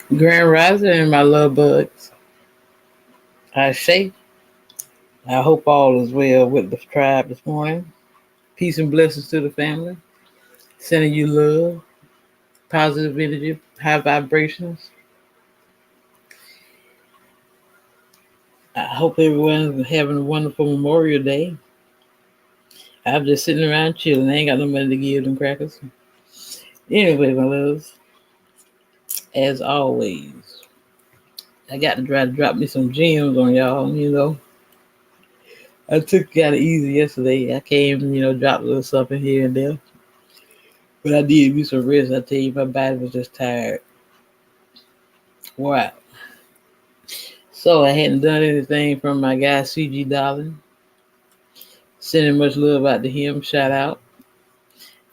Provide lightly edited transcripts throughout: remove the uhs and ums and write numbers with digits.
Grand Rising and my love bugs. I say, I hope all is well with the tribe this morning. Peace and blessings to the family. Sending you love, positive energy, high vibrations. I hope everyone's having a wonderful Memorial Day. I'm just sitting around chilling. I ain't got no money to give them crackers. Anyway, my loves, as always, I got to try to drop me some gems on y'all. I took it kind of easy yesterday. I came, dropped a little something here and there. But I did me some rest. I tell you, my body was just tired. Wow. So I hadn't done anything from my guy CG DAHLIN. Sending much love out to him. Shout out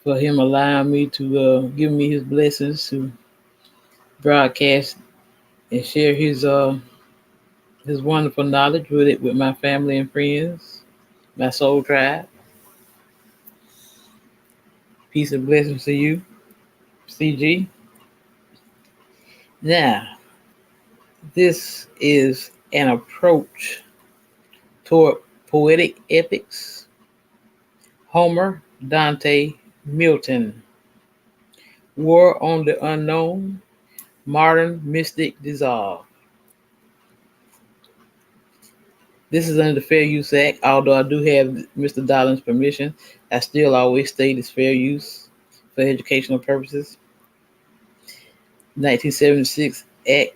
for him allowing me to give me his blessings to broadcast and share his wonderful knowledge with my family and friends, my soul tribe. Peace and blessings to you, CG. Now, this is an approach toward poetic epics. Homer, Dante, Milton. War on the Unknown, Modern Mystic Dissolve. This is under the Fair Use Act. Although I do have Mr. Darling's permission, I still always state it's fair use for educational purposes. 1976 Act,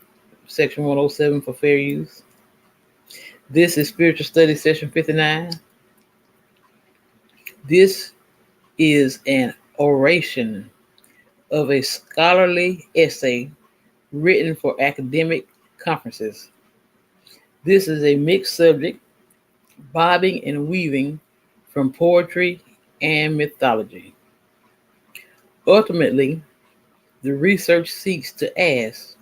Section 107 for fair use. This is Spiritual Studies Session 59. This is an oration of a scholarly essay written for academic conferences. This is a mixed subject, bobbing and weaving from poetry and mythology. Ultimately, the research seeks to ask,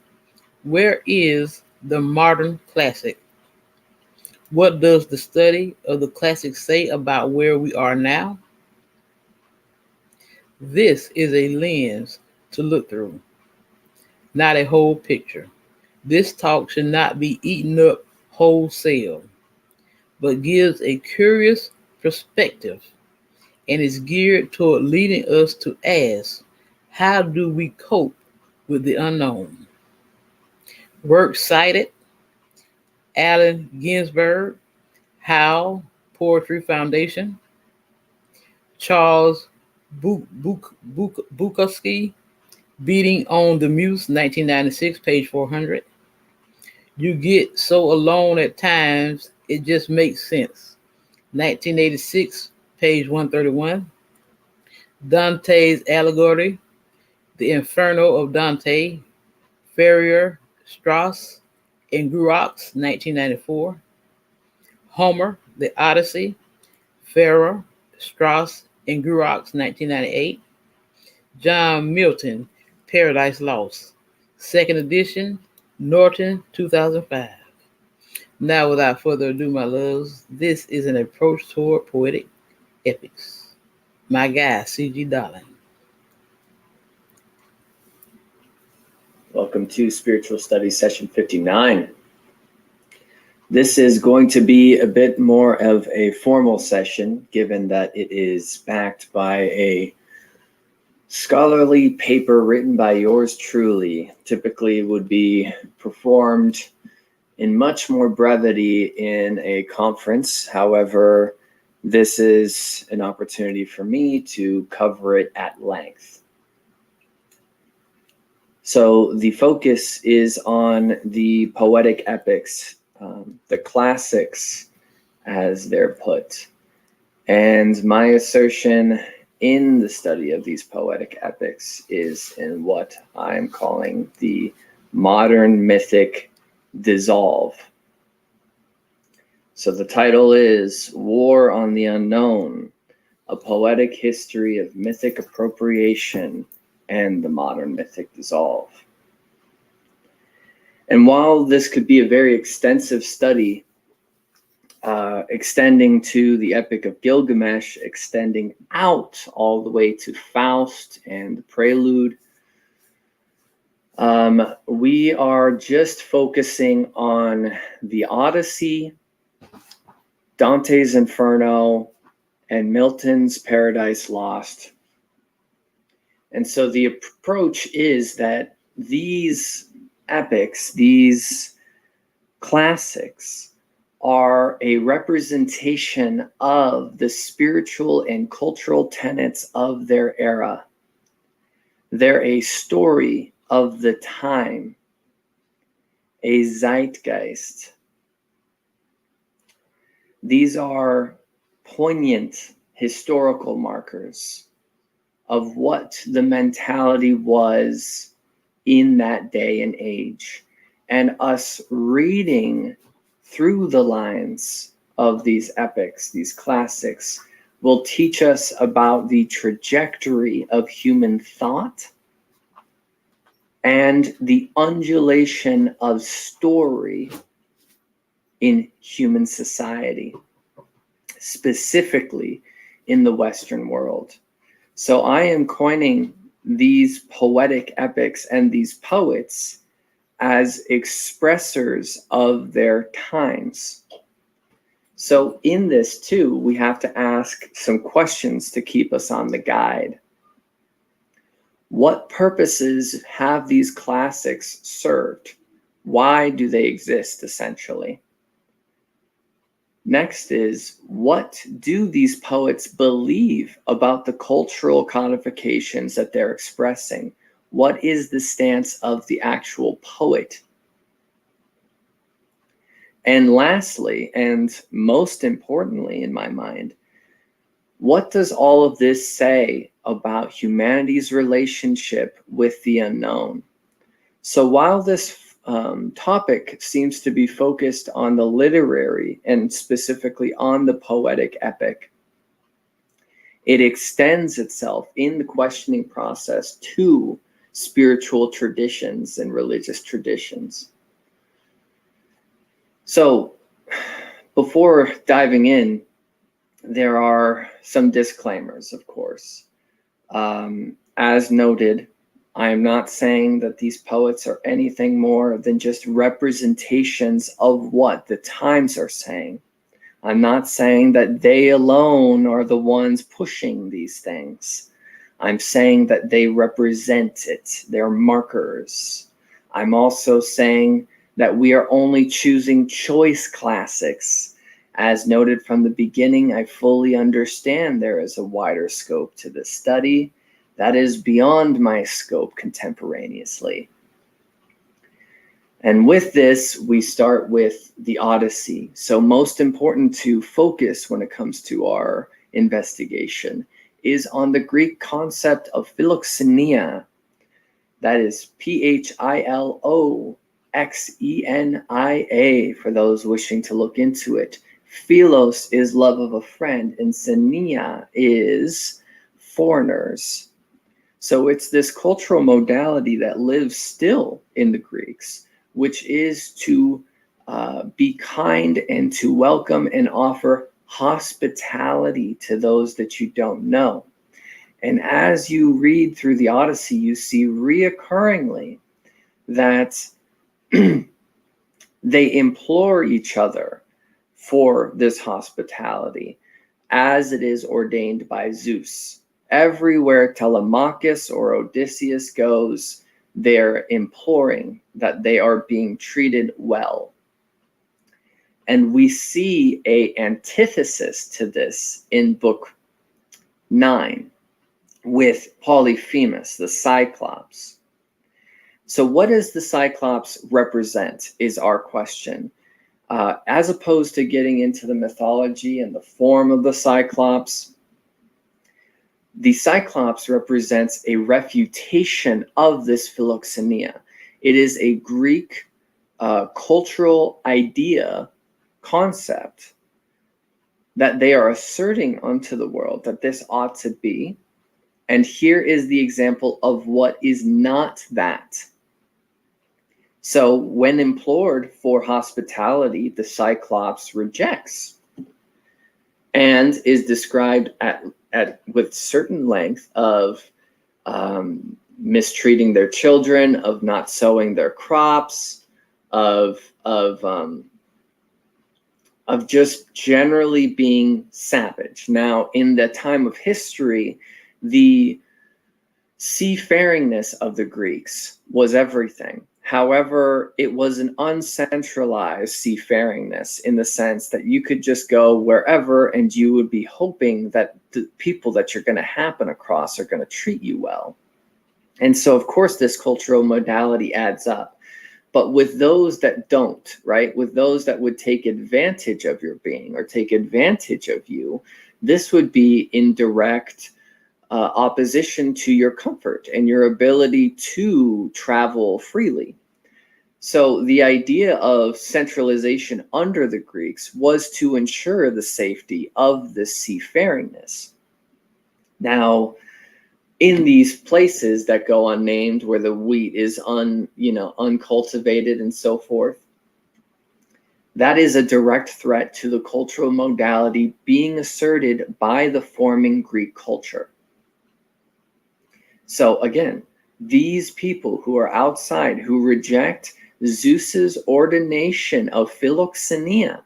where is the modern classic? What does the study of the classic say about where we are now? This is a lens to look through, not a whole picture. This talk should not be eaten up wholesale, but gives a curious perspective and is geared toward leading us to ask, how do we cope with the unknown? Works cited: Allen Ginsberg, How Poetry Foundation; Charles Bukowski, Beating on the Muse, 1996, page 400. You get so alone at times, it just makes sense, 1986, page 131. Dante's Allegory, The Inferno of Dante, Ferrier, Strauss, and Gruox, 1994. Homer, The Odyssey, Ferrer, Strauss, and Gruox, 1998. John Milton, Paradise Lost, second edition, Norton, 2005. Now, without further ado, my loves, this is an approach toward poetic epics. My guy, C.G. DAHLIN. Welcome to Spiritual Studies Session 59. This is going to be a bit more of a formal session, given that it is backed by a scholarly paper written by yours truly. Typically would be performed in much more brevity in a conference. However, this is an opportunity for me to cover it at length. So the focus is on the poetic epics, the classics as they're put. And my assertion in the study of these poetic epics is in what I'm calling the modern mythic dissolve. So the title is War on the Unknown, a poetic history of mythic appropriation and the modern mythic dissolve. And while this could be a very extensive study, extending to the Epic of Gilgamesh, extending out all the way to Faust and the Prelude, We are just focusing on the Odyssey, Dante's Inferno, and Milton's Paradise Lost. And so the approach is that these epics, these classics, are a representation of the spiritual and cultural tenets of their era. They're a story of the time, a zeitgeist. These are poignant historical markers of what the mentality was in that day and age. And us reading through the lines of these epics, these classics, will teach us about the trajectory of human thought and the undulation of story in human society, specifically in the Western world. So I am coining these poetic epics and these poets as expressors of their times. So in this too, we have to ask some questions to keep us on the guide. What purposes have these classics served? Why do they exist, essentially? Next is, what do these poets believe about the cultural codifications that they're expressing? What is the stance of the actual poet? And lastly, and most importantly in my mind, what does all of this say about humanity's relationship with the unknown? So while this topic seems to be focused on the literary and specifically on the poetic epic, it extends itself in the questioning process to spiritual traditions and religious traditions. So before diving in, there are some disclaimers, of course. As noted, I am not saying that these poets are anything more than just representations of what the times are saying. I'm not saying that they alone are the ones pushing these things. I'm saying that they represent it. They're markers. I'm also saying that we are only choosing choice classics. As noted from the beginning, I fully understand there is a wider scope to this study that is beyond my scope contemporaneously. And with this, we start with the Odyssey. So most important to focus when it comes to our investigation is on the Greek concept of Filoxinia. That is Philoxenia for those wishing to look into it. Philos is love of a friend, and xenia is foreigners. So it's this cultural modality that lives still in the Greeks, which is to be kind and to welcome and offer hospitality to those that you don't know. And as you read through the Odyssey, you see reoccurringly that they implore each other for this hospitality as it is ordained by Zeus. Everywhere Telemachus or Odysseus goes, they're imploring that they are being treated well. And we see an antithesis to this in book 9 with Polyphemus, the Cyclops. So what does the Cyclops represent is our question. As opposed to getting into the mythology and the form of the Cyclops represents a refutation of this Philoxenia. It is a Greek cultural idea, concept, that they are asserting unto the world that this ought to be. And here is the example of what is not that. So when implored for hospitality, the Cyclops rejects and is described with certain length of mistreating their children, of not sowing their crops, of just generally being savage. Now, in the time of history, the seafaringness of the Greeks was everything. However, it was an uncentralized seafaringness in the sense that you could just go wherever and you would be hoping that the people that you're going to happen across are going to treat you well. And so, of course, this cultural modality adds up. But with those that don't, right, with those that would take advantage of your being or take advantage of you, this would be in direct opposition to your comfort and your ability to travel freely. So the idea of centralization under the Greeks was to ensure the safety of the seafaringness. Now, in these places that go unnamed, where the wheat is uncultivated and so forth, that is a direct threat to the cultural modality being asserted by the forming Greek culture. So again, these people who are outside, who reject Zeus's ordination of Filoxinia,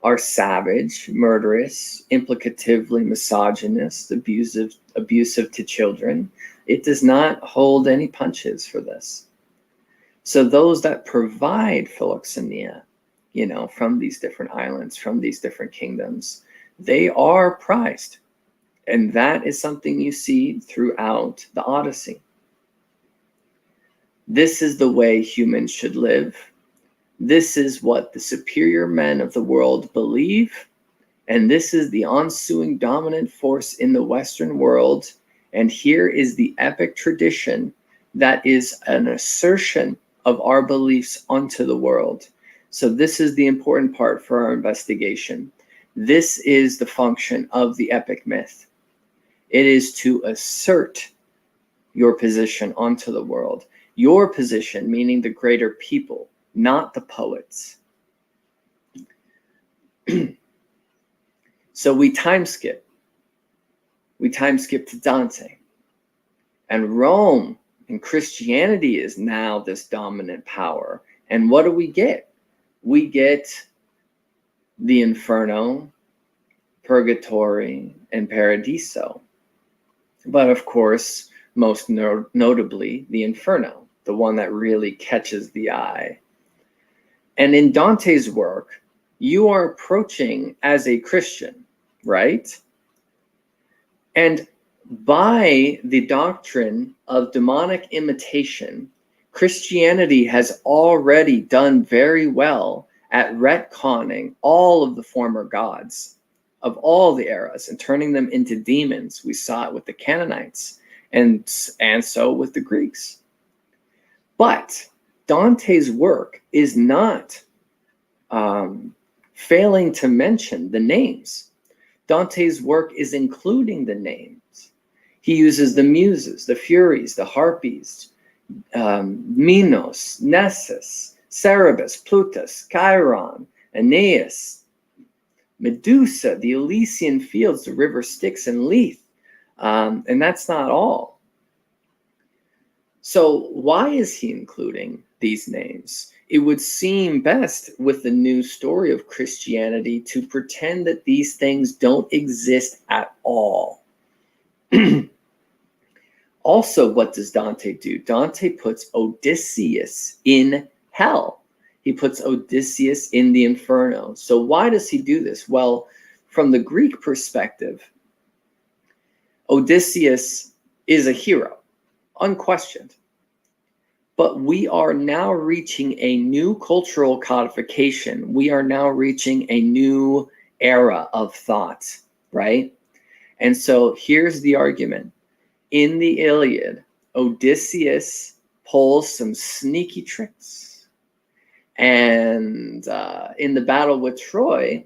are savage, murderous, implicatively misogynist, abusive to children. It does not hold any punches for this. So those that provide Filoxinia, from these different islands, from these different kingdoms, they are prized. And that is something you see throughout the Odyssey. This is the way humans should live. This is what the superior men of the world believe. And this is the ensuing dominant force in the Western world. And here is the epic tradition that is an assertion of our beliefs onto the world. So this is the important part for our investigation. This is the function of the epic myth. It is to assert your position onto the world. Your position, meaning the greater people, not the poets. So we time skip. We time skip to Dante. And Rome and Christianity is now this dominant power. And what do we get? We get the Inferno, Purgatory, and Paradiso. But of course, most notably, the Inferno, the one that really catches the eye. And in Dante's work, you are approaching as a Christian, right? And by the doctrine of demonic imitation, Christianity has already done very well at retconning all of the former gods of all the eras and turning them into demons. We saw it with the Canaanites and so with the Greeks. But Dante's work is not failing to mention the names. Dante's work is including the names. He uses the muses, the Furies, the Harpies, Minos, Nessus, Cerberus, Plutus, Chiron, Aeneas, Medusa, the Elysian fields, the river Styx and Lethe. And that's not all. So why is he including these names? It would seem best with the new story of Christianity to pretend that these things don't exist at all. Also, what does Dante do? Dante puts Odysseus in hell. He puts Odysseus in the Inferno. So why does he do this? Well, from the Greek perspective, Odysseus is a hero, unquestioned. But we are now reaching a new cultural codification. We are now reaching a new era of thought, right? And so here's the argument. In the Iliad, Odysseus pulls some sneaky tricks. And in the battle with Troy,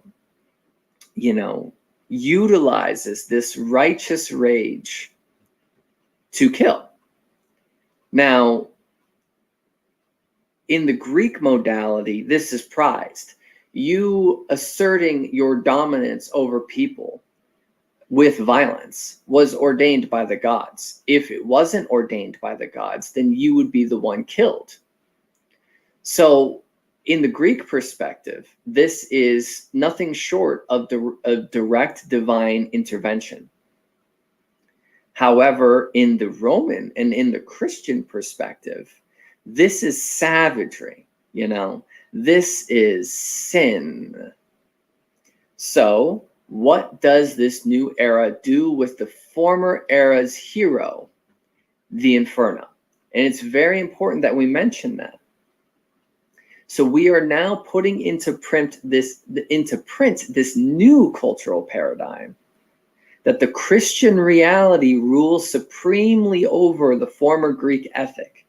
utilizes this righteous rage to kill. Now, in the Greek modality, this is prized. You asserting your dominance over people with violence was ordained by the gods. If it wasn't ordained by the gods, then you would be the one killed. So in the Greek perspective, this is nothing short of a direct divine intervention. However, in the Roman and in the Christian perspective, this is savagery, this is sin. So what does this new era do with the former era's hero, the Inferno? And it's very important that we mention that. So we are now putting into print this new cultural paradigm, that the Christian reality rules supremely over the former Greek ethic.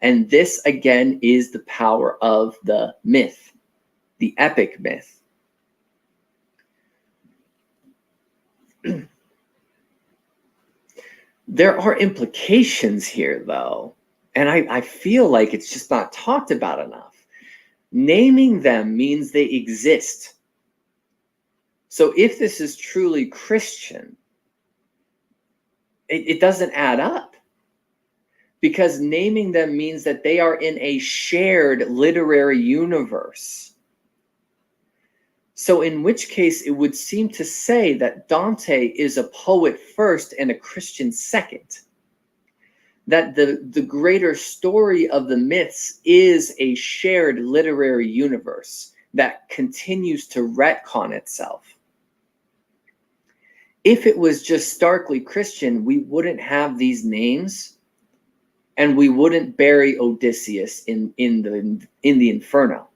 And this, again, is the power of the myth, the epic myth. There are implications here, though, and I feel like it's just not talked about enough. Naming them means they exist. So if this is truly Christian, it doesn't add up, because naming them means that they are in a shared literary universe. So in which case it would seem to say that Dante is a poet first and a Christian second. That the greater story of the myths is a shared literary universe that continues to retcon itself. If it was just starkly Christian, we wouldn't have these names, and we wouldn't bury Odysseus in the Inferno.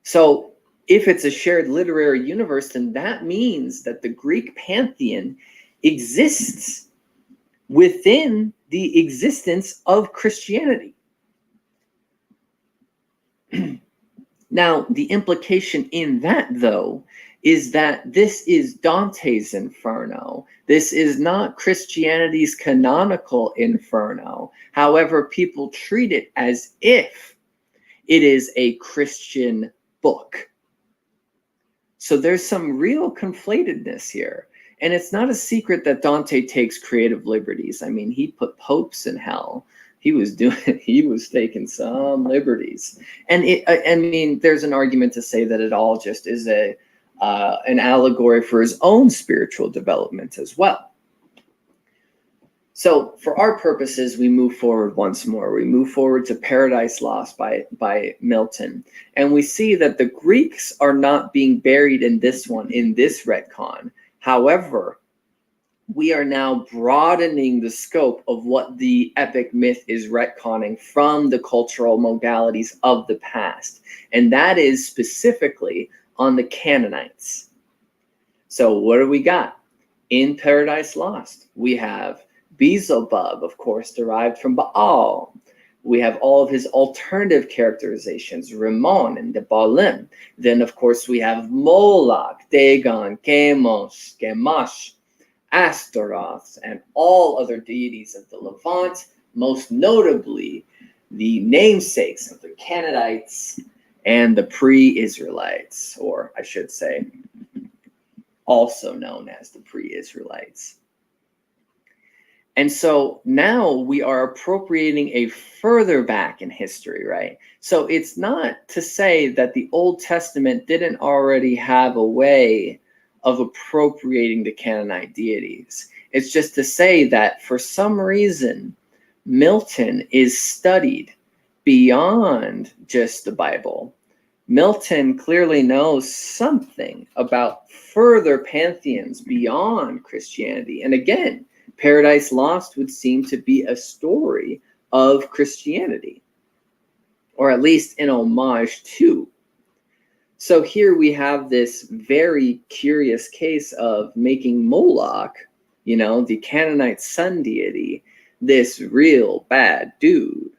So if it's a shared literary universe, then that means that the Greek pantheon exists within the existence of Christianity. Now, the implication in that, though, is that this is Dante's Inferno. This is not Christianity's canonical Inferno. However, people treat it as if it is a Christian book. So there's some real conflatedness here. And it's not a secret that Dante takes creative liberties. I mean, he put popes in hell. He was taking some liberties. And there's an argument to say that it all just is an allegory for his own spiritual development as well. So for our purposes, we move forward once more. We move forward to Paradise Lost by Milton. And we see that the Greeks are not being buried in this retcon. However, we are now broadening the scope of what the epic myth is retconning from the cultural modalities of the past. And that is specifically on the Canaanites. So what do we got? In Paradise Lost, we have Beelzebub, of course, derived from Baal. We have all of his alternative characterizations, Ramon and the Baalim. Then, of course, we have Moloch, Dagon, Chemosh, Chemosh, Astaroth, and all other deities of the Levant, most notably the namesakes of the Canaanites and the pre-Israelites, or I should say, also known as the pre-Israelites. And so now we are appropriating a further back in history, right? So it's not to say that the Old Testament didn't already have a way of appropriating the Canaanite deities. It's just to say that for some reason, Milton is studied beyond just the Bible. Milton clearly knows something about further pantheons beyond Christianity. And again, Paradise Lost would seem to be a story of Christianity, or at least an homage to. So here we have this very curious case of making Moloch, the Canaanite sun deity, this real bad dude.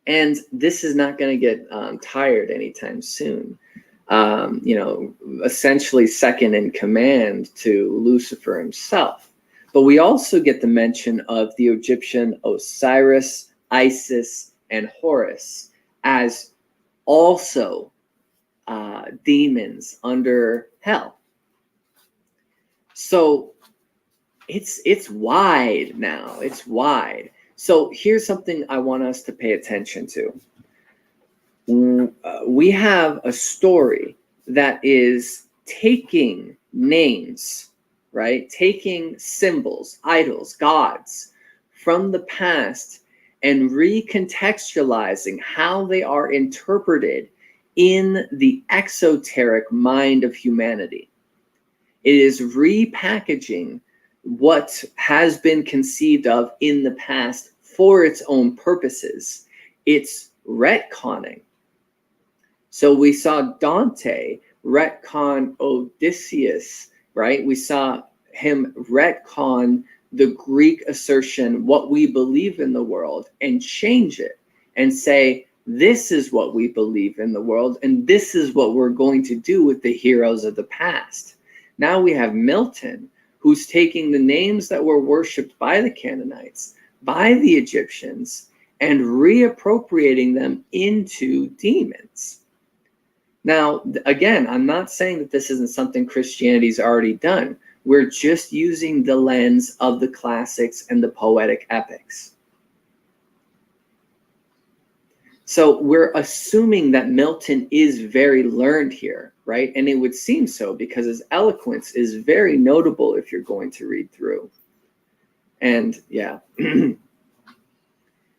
And this is not going to get tired anytime soon. Essentially second in command to Lucifer himself. But we also get the mention of the Egyptian Osiris, Isis, and Horus as also demons under hell. So it's wide now. It's wide. So here's something I want us to pay attention to. We have a story that is taking names, right? Taking symbols, idols, gods from the past and recontextualizing how they are interpreted in the exoteric mind of humanity. It is repackaging what has been conceived of in the past for its own purposes. It's retconning. So we saw Dante retcon Odysseus, right? We saw him retcon the Greek assertion, what we believe in the world, and change it and say, this is what we believe in the world, and this is what we're going to do with the heroes of the past. Now we have Milton, who's taking the names that were worshipped by the Canaanites, by the Egyptians, and reappropriating them into demons. Now, again, I'm not saying that this isn't something Christianity's already done. We're just using the lens of the classics and the poetic epics. So we're assuming that Milton is very learned here, right? And it would seem so because his eloquence is very notable if you're going to read through. And yeah.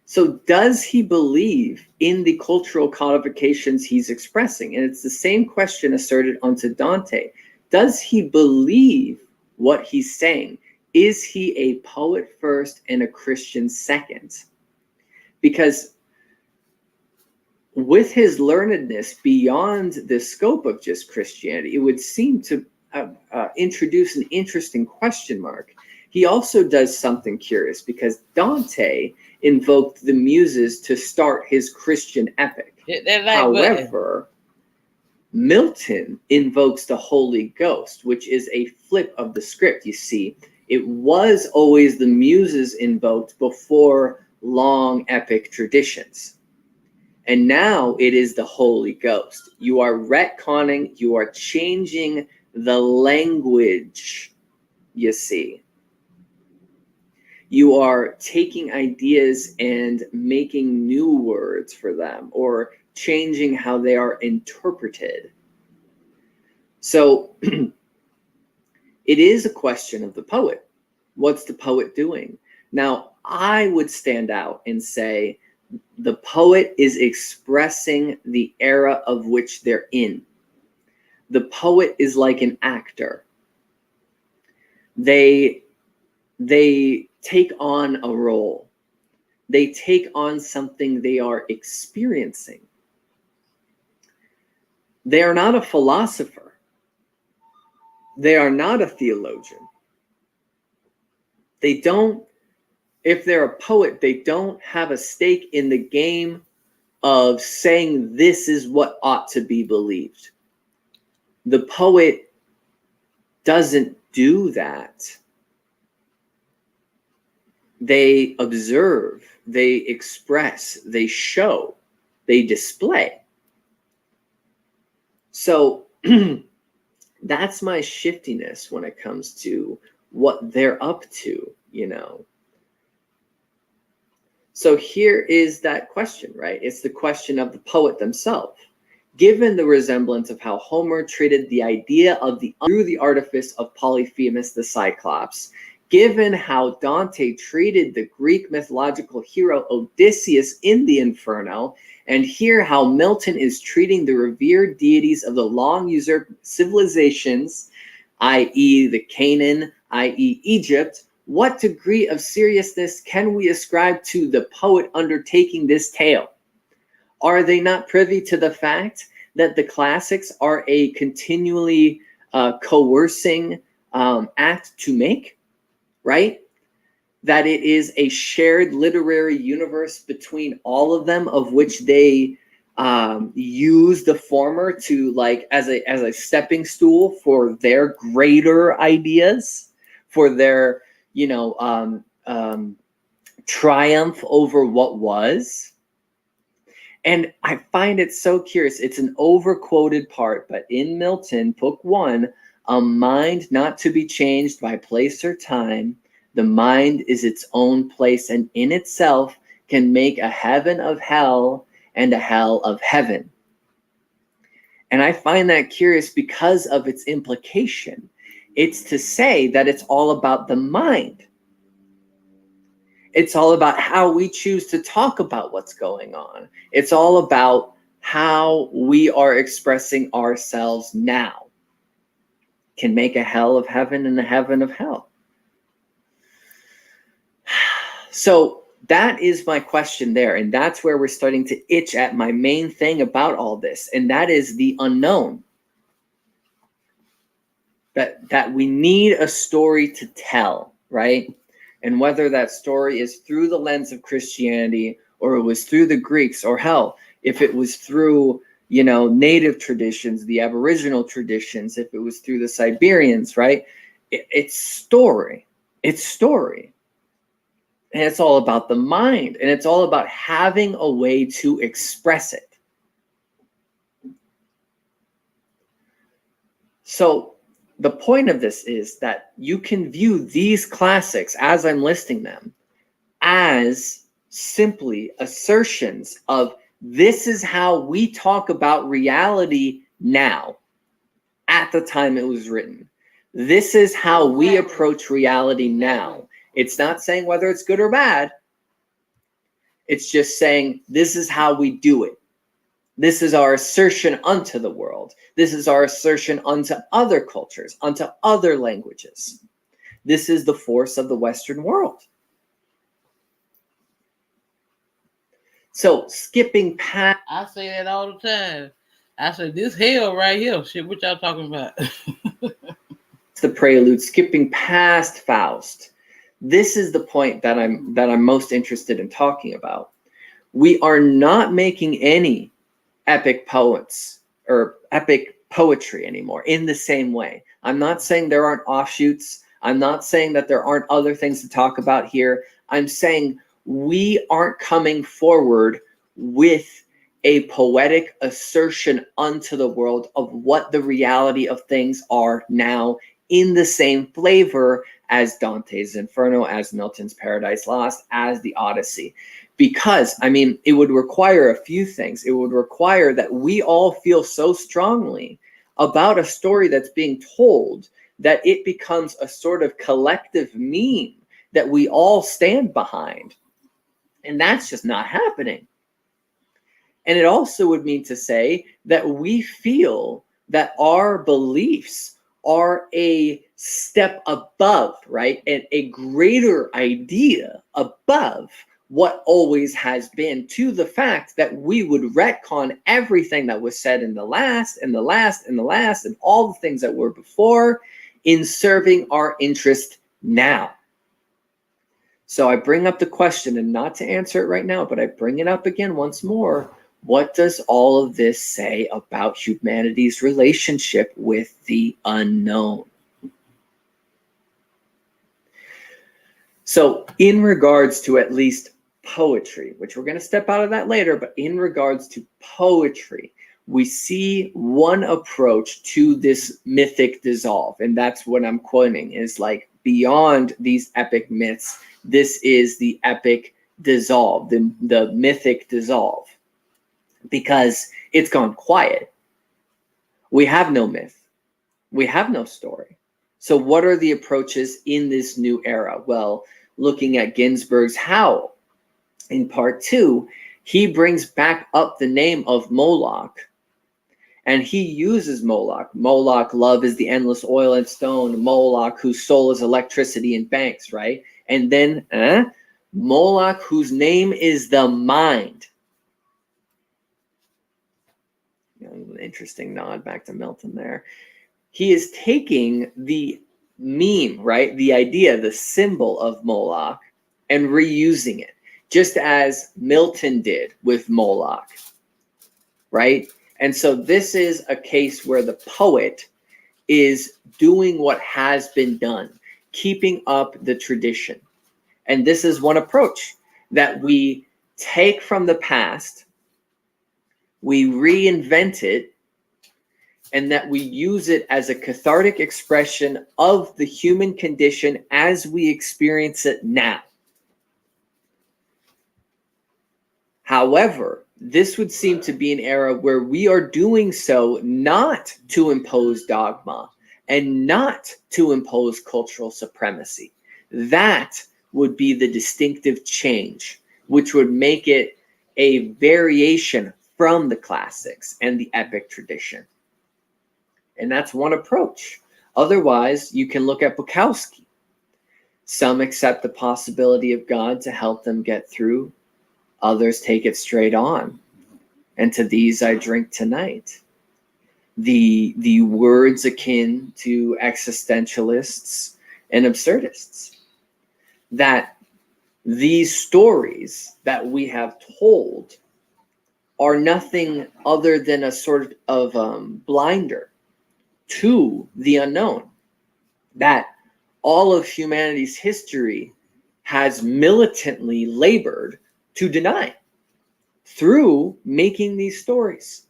So does he believe in the cultural codifications he's expressing? And it's the same question asserted onto Dante. Does he believe what he's saying? Is he a poet first and a Christian second? Because with his learnedness beyond the scope of just Christianity, it would seem to introduce an interesting question mark. He also does something curious because Dante invoked the muses to start his Christian epic. However, Milton invokes the Holy Ghost, which is a flip of the script. You see, it was always the muses invoked before long epic traditions. And now it is the Holy Ghost. You are retconning, you are changing the language, you see. You are taking ideas and making new words for them or changing how they are interpreted. So it is a question of the poet. What's the poet doing? Now, I would stand out and say the poet is expressing the era of which they're in. The poet is like an actor. They take on a role. They take on something they are experiencing. They are not a philosopher. They are not a theologian. They don't, if they're a poet, they don't have a stake in the game of saying this is what ought to be believed. The poet doesn't do that. They observe, they express, they show, they display. So that's my shiftiness when it comes to what they're up to, you know. So here is that question, right? It's the question of the poet themselves. Given the resemblance of how Homer treated the idea of through the artifice of Polyphemus the Cyclops, given how Dante treated the Greek mythological hero Odysseus in the Inferno, and here how Milton is treating the revered deities of the long usurped civilizations, i.e. the Canaan, i.e. Egypt, what degree of seriousness can we ascribe to the poet undertaking this tale? Are they not privy to the fact that the classics are a continually coercing act to make? Right? That it is a shared literary universe between all of them, of which they use the former to like as a stepping stool for their greater ideas, for their triumph over what was. And I find it so curious. It's an overquoted part, but in Milton, Book 1, A mind not to be changed by place or time. The mind is its own place and in itself can make a heaven of hell and a hell of heaven. And I find that curious because of its implication. It's to say that it's all about the mind. It's all about how we choose to talk about what's going on. It's all about how we are expressing ourselves now. Can make a hell of heaven and a heaven of hell. So that is my question there. And that's where we're starting to itch at my main thing about all this. And that is the unknown. That we need a story to tell, right? And whether that story is through the lens of Christianity or it was through the Greeks, or hell, if it was through, native traditions, the Aboriginal traditions, if it was through the Siberians, right? It's story. It's story. And it's all about the mind. And it's all about having a way to express it. So the point of this is that you can view these classics, as I'm listing them, as simply assertions of this is how we talk about reality now, at the time it was written. This is how we approach reality now. It's not saying whether it's good or bad. It's just saying this is how we do it. This is our assertion unto the world. This is our assertion unto other cultures, unto other languages. This is the force of the Western world. So skipping past... I say that all the time. I said, this hell right here. Shit, what y'all talking about? the prelude, skipping past Faust. This is the point that I'm most interested in talking about. We are not making any epic poets or epic poetry anymore in the same way. I'm not saying there aren't offshoots. I'm not saying that there aren't other things to talk about here. I'm saying we aren't coming forward with a poetic assertion unto the world of what the reality of things are now in the same flavor as Dante's Inferno, as Milton's Paradise Lost, as the Odyssey. Because, it would require a few things. It would require that we all feel so strongly about a story that's being told that it becomes a sort of collective meme that we all stand behind. And that's just not happening. And it also would mean to say that we feel that our beliefs are a step above, right? And a greater idea above what always has been, to the fact that we would retcon everything that was said in the last, and the last, and the last, and all the things that were before in serving our interest now. So I bring up the question, and not to answer it right now, but I bring it up again once more. What does all of this say about humanity's relationship with the unknown? So in regards to at least poetry, which we're going to step out of that later, but in regards to poetry, we see one approach to this mythic dissolve. And that's what I'm quoting, is like, beyond these epic myths, this is the epic dissolve, the mythic dissolve. Because it's gone quiet. We have no myth. We have no story. So what are the approaches in this new era? Well, looking at Ginsberg's Howl, in part 2, he brings back up the name of Moloch. And he uses Moloch. Moloch, love is the endless oil and stone. Moloch, whose soul is electricity and banks, right? And then Moloch, whose name is the mind. Interesting nod back to Milton there. He is taking the meme, right? The idea, the symbol of Moloch, and reusing it, just as Milton did with Moloch, right? And so this is a case where the poet is doing what has been done, keeping up the tradition. And this is one approach that we take from the past, we reinvent it, and that we use it as a cathartic expression of the human condition as we experience it now. However, this would seem to be an era where we are doing so not to impose dogma and not to impose cultural supremacy. That would be the distinctive change, which would make it a variation from the classics and the epic tradition. And that's one approach. Otherwise, you can look at Bukowski. Some accept the possibility of God to help them get through. Others take it straight on. And to these I drink tonight. The words akin to existentialists and absurdists. That these stories that we have told are nothing other than a sort of blinder to the unknown. That all of humanity's history has militantly labored to deny through making these stories.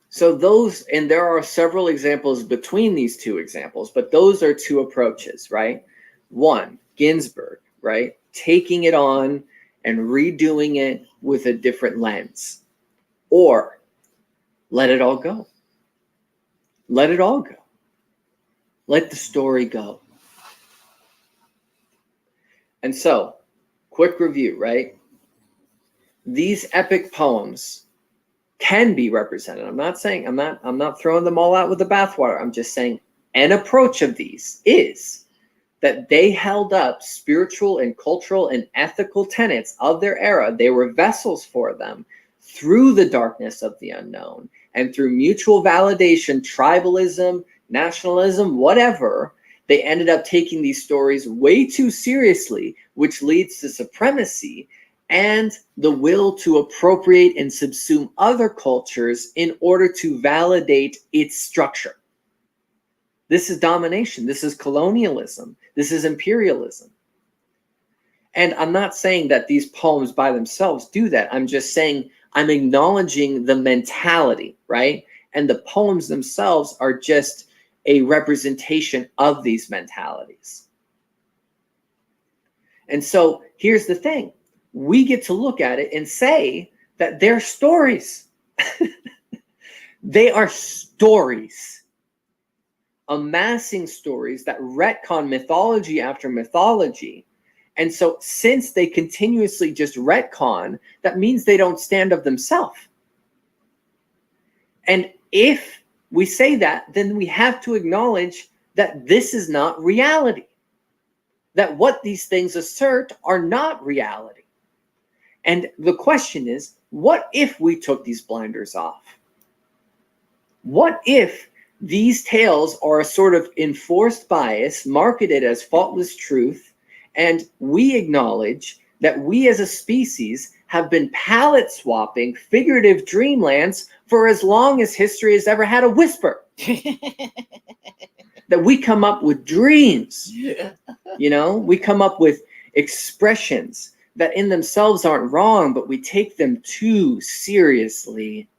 So those, and there are several examples between these two examples, but those are two approaches, right? One, Ginsberg, right? Taking it on and redoing it with a different lens. Or let it all go. Let it all go. Let the story go. And so, quick review, right? These epic poems can be represented. I'm not throwing them all out with the bathwater. I'm just saying an approach of these is that they held up spiritual and cultural and ethical tenets of their era. They were vessels for them through the darkness of the unknown and through mutual validation, tribalism, nationalism, whatever. They ended up taking these stories way too seriously, which leads to supremacy and the will to appropriate and subsume other cultures in order to validate its structure. This is domination. This is colonialism. This is imperialism. And I'm not saying that these poems by themselves do that. I'm just saying I'm acknowledging the mentality, right? And the poems themselves are just a representation of these mentalities. And so here's the thing. We get to look at it and say that they're stories. They are stories. Amassing stories that retcon mythology after mythology. And so since they continuously just retcon, that means they don't stand of themselves. And if we say that, then we have to acknowledge that this is not reality. That what these things assert are not reality. And the question is, what if we took these blinders off? What if these tales are a sort of enforced bias marketed as faultless truth, and we acknowledge that we as a species have been palette swapping figurative dreamlands for as long as history has ever had a whisper? That we come up with dreams, you know, we come up with expressions that in themselves aren't wrong, but we take them too seriously.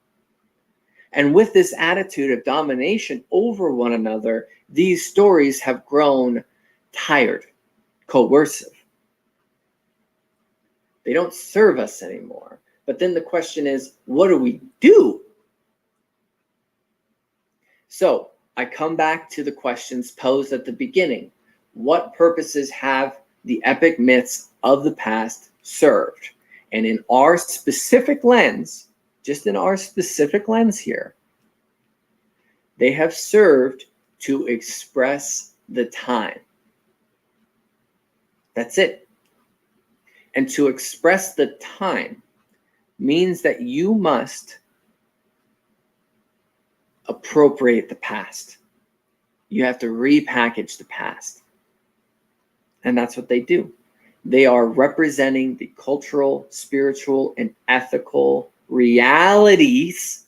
And with this attitude of domination over one another, these stories have grown tired, coercive. They don't serve us anymore. But then the question is, what do we do? So I come back to the questions posed at the beginning. What purposes have the epic myths of the past served? And in our specific lens, just in our specific lens here, they have served to express the time. That's it. And to express the time means that you must appropriate the past. You have to repackage the past. And that's what they do. They are representing the cultural, spiritual, and ethical realities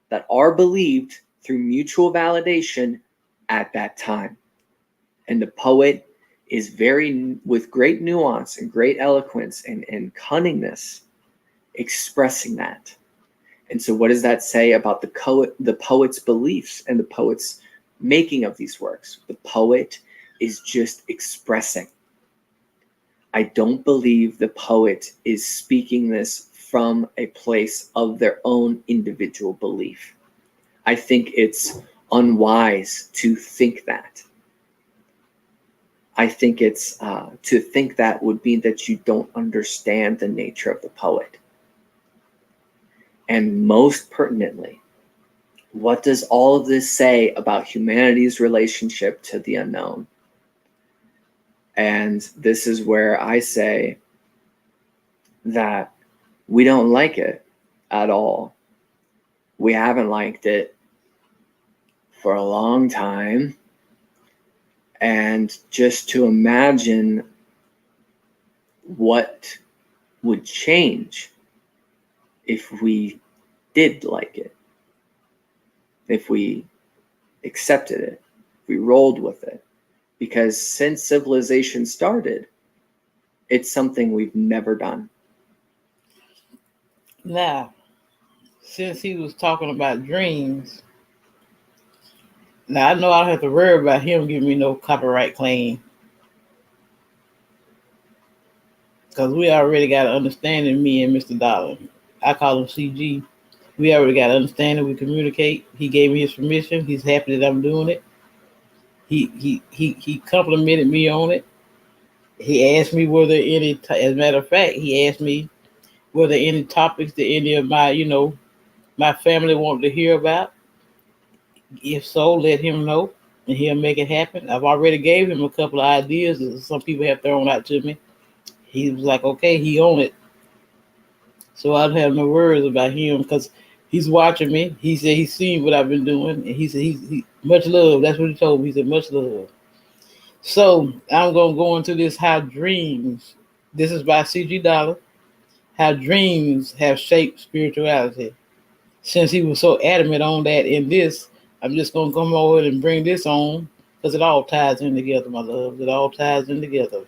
that are believed through mutual validation at that time. And the poet is with great nuance and great eloquence and cunningness, expressing that. And so what does that say about the poet's beliefs and the poet's making of these works? The poet is just expressing. I don't believe the poet is speaking this from a place of their own individual belief. I think it's unwise to think that. I think it's to think that would mean that you don't understand the nature of the poet. And most pertinently, what does all of this say about humanity's relationship to the unknown? And this is where I say that we don't like it at all. We haven't liked it for a long time. And just to imagine what would change if we did like it, if we accepted it, if we rolled with it. Because since civilization started, it's something we've never done. Now, since he was talking about dreams, now I know I don't have to worry about him giving me no copyright claim. Because we already got an understanding, me and Mr. Dahlin. I call him CG. We already got an understanding, we communicate. He gave me his permission. He's happy that I'm doing it. He complimented me on it. He asked me were there any, as a matter of fact, he asked me were there any topics that any of my, my family wanted to hear about. If so, let him know and he'll make it happen. I've already gave him a couple of ideas that some people have thrown out to me. He was like, okay, he own it. So I don't have no worries about him because he's watching me. He said he's seen what I've been doing. And he said he much love. That's what he told me. He said much love. So I'm going to go into this, how dreams, this is by CG DAHLIN, how dreams have shaped spirituality. Since he was so adamant on that in this, I'm just going to come over and bring this on because it all ties in together, my love. It all ties in together.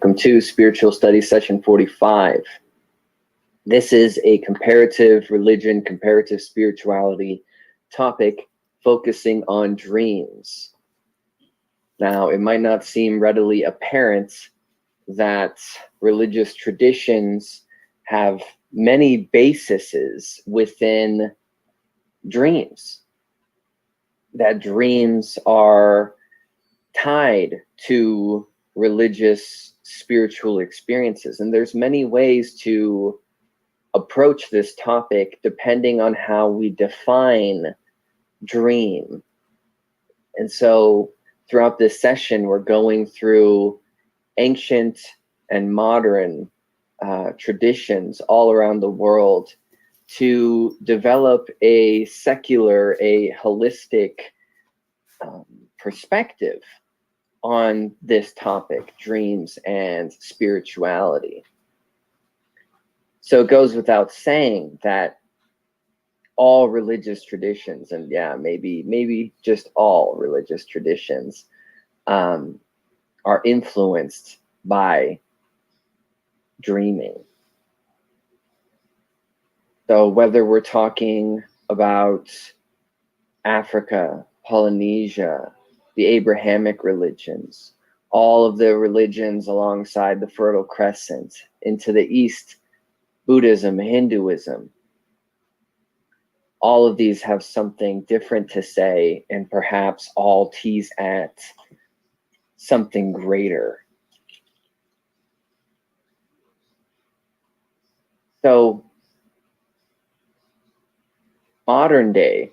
Welcome to Spiritual Studies Session 45. This is a comparative religion, comparative spirituality topic focusing on dreams. Now, it might not seem readily apparent that religious traditions have many bases within dreams, that dreams are tied to religious spiritual experiences. And there's many ways to approach this topic depending on how we define dream. And so throughout this session, we're going through ancient and modern traditions all around the world to develop a secular, a holistic perspective on this topic, dreams and spirituality. So it goes without saying that all religious traditions, and yeah, maybe just all religious traditions, are influenced by dreaming. So whether we're talking about Africa, Polynesia, the Abrahamic religions, all of the religions alongside the Fertile Crescent, into the East, Buddhism, Hinduism, all of these have something different to say, and perhaps all tease at something greater. So, modern day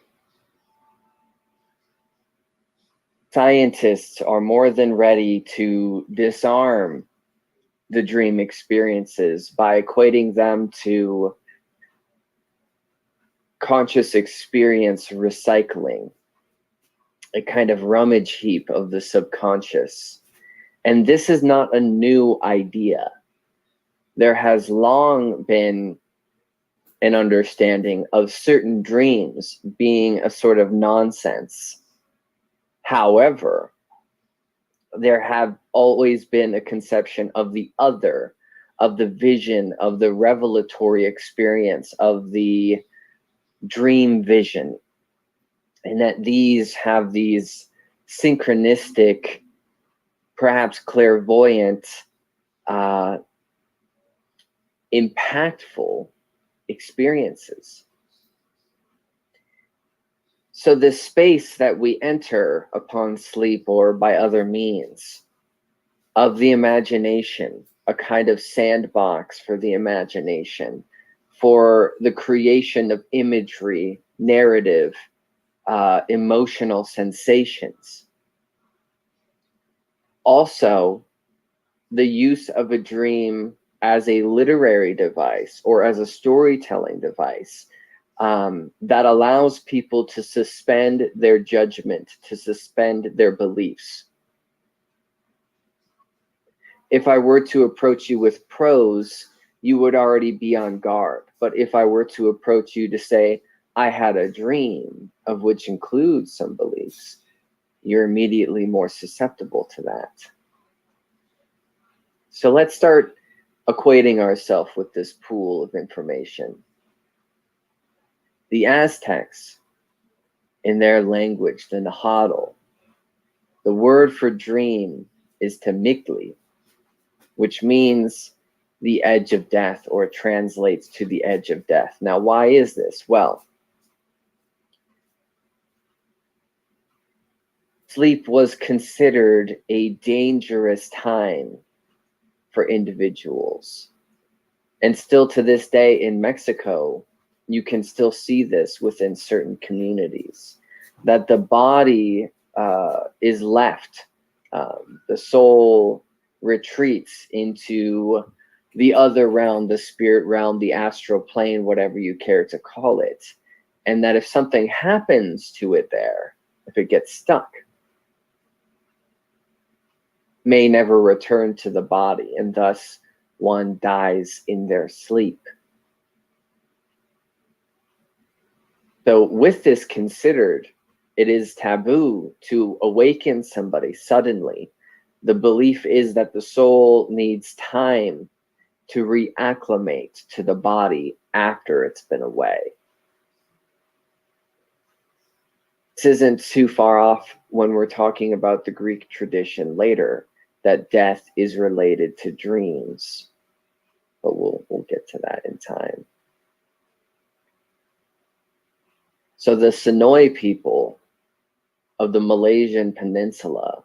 scientists are more than ready to disarm the dream experiences by equating them to conscious experience recycling, a kind of rummage heap of the subconscious. And this is not a new idea. There has long been an understanding of certain dreams being a sort of nonsense. However, there have always been a conception of the other, of the vision, of the revelatory experience, of the dream vision, and that these have these synchronistic, perhaps clairvoyant, impactful experiences. So this space that we enter upon sleep or by other means of the imagination, a kind of sandbox for the imagination, for the creation of imagery, narrative, emotional sensations. Also, the use of a dream as a literary device or as a storytelling device that allows people to suspend their judgment, to suspend their beliefs. If I were to approach you with prose, you would already be on guard. But if I were to approach you to say, I had a dream, of which includes some beliefs, you're immediately more susceptible to that. So let's start equating ourselves with this pool of information. The Aztecs, in their language, the Nahuatl, the word for dream is Temictli, which means the edge of death, or translates to the edge of death. Now, why is this? Well, sleep was considered a dangerous time for individuals. And still to this day in Mexico, you can still see this within certain communities, that the body is left, the soul retreats into the other realm, the spirit realm, the astral plane, whatever you care to call it. And that if something happens to it there, if it gets stuck, may never return to the body, and thus one dies in their sleep. So with this considered, it is taboo to awaken somebody suddenly. The belief is that the soul needs time to reacclimate to the body after it's been away. This isn't too far off when we're talking about the Greek tradition later, that death is related to dreams. But we'll get to that in time. So the Sonoy people of the Malaysian Peninsula,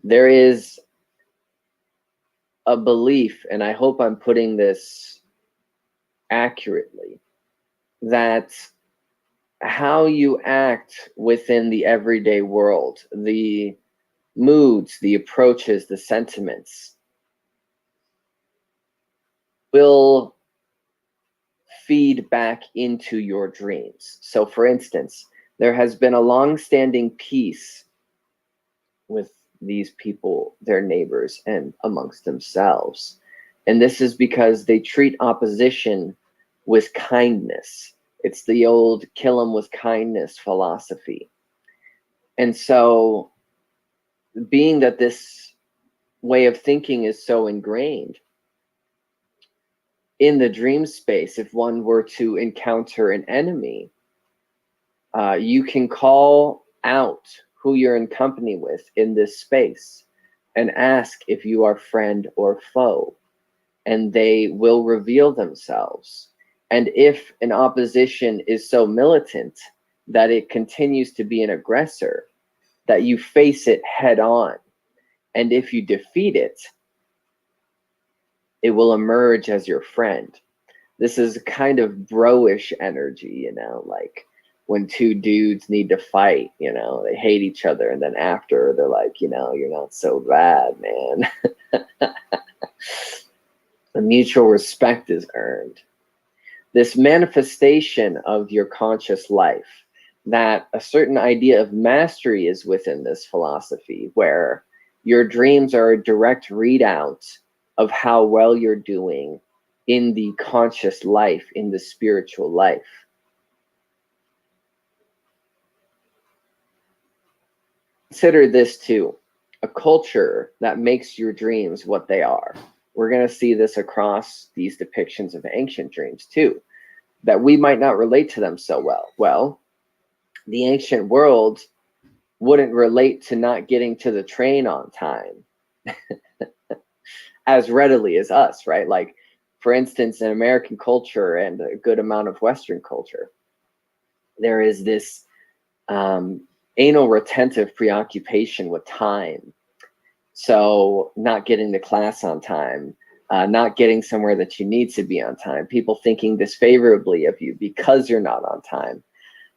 there is a belief, and I hope I'm putting this accurately, that how you act within the everyday world, the moods, the approaches, the sentiments, will feed back into your dreams. So for instance, there has been a long-standing peace with these people, their neighbors, and amongst themselves. And this is because they treat opposition with kindness. It's the old kill 'em with kindness philosophy. And so, being that this way of thinking is so ingrained, in the dream space, if one were to encounter an enemy, you can call out who you're in company with in this space and ask if you are friend or foe, and they will reveal themselves. And if an opposition is so militant that it continues to be an aggressor, that you face it head on, and if you defeat it, it will emerge as your friend. This is a kind of bro-ish energy, you know, like when two dudes need to fight, you know, they hate each other, and then after they're like, you know, you're not so bad, man. The mutual respect is earned. This manifestation of your conscious life, that a certain idea of mastery is within this philosophy, where your dreams are a direct readout of how well you're doing in the conscious life, in the spiritual life. Consider this too. a culture that makes your dreams what they are. We're going to see this across these depictions of ancient dreams too, that we might not relate to them so well. Well, the ancient world wouldn't relate to not getting to the train on time as readily as us, right? Like, for instance, in American culture and a good amount of Western culture, there is this anal retentive preoccupation with time. So not getting to class on time, not getting somewhere that you need to be on time, people thinking disfavorably of you because you're not on time.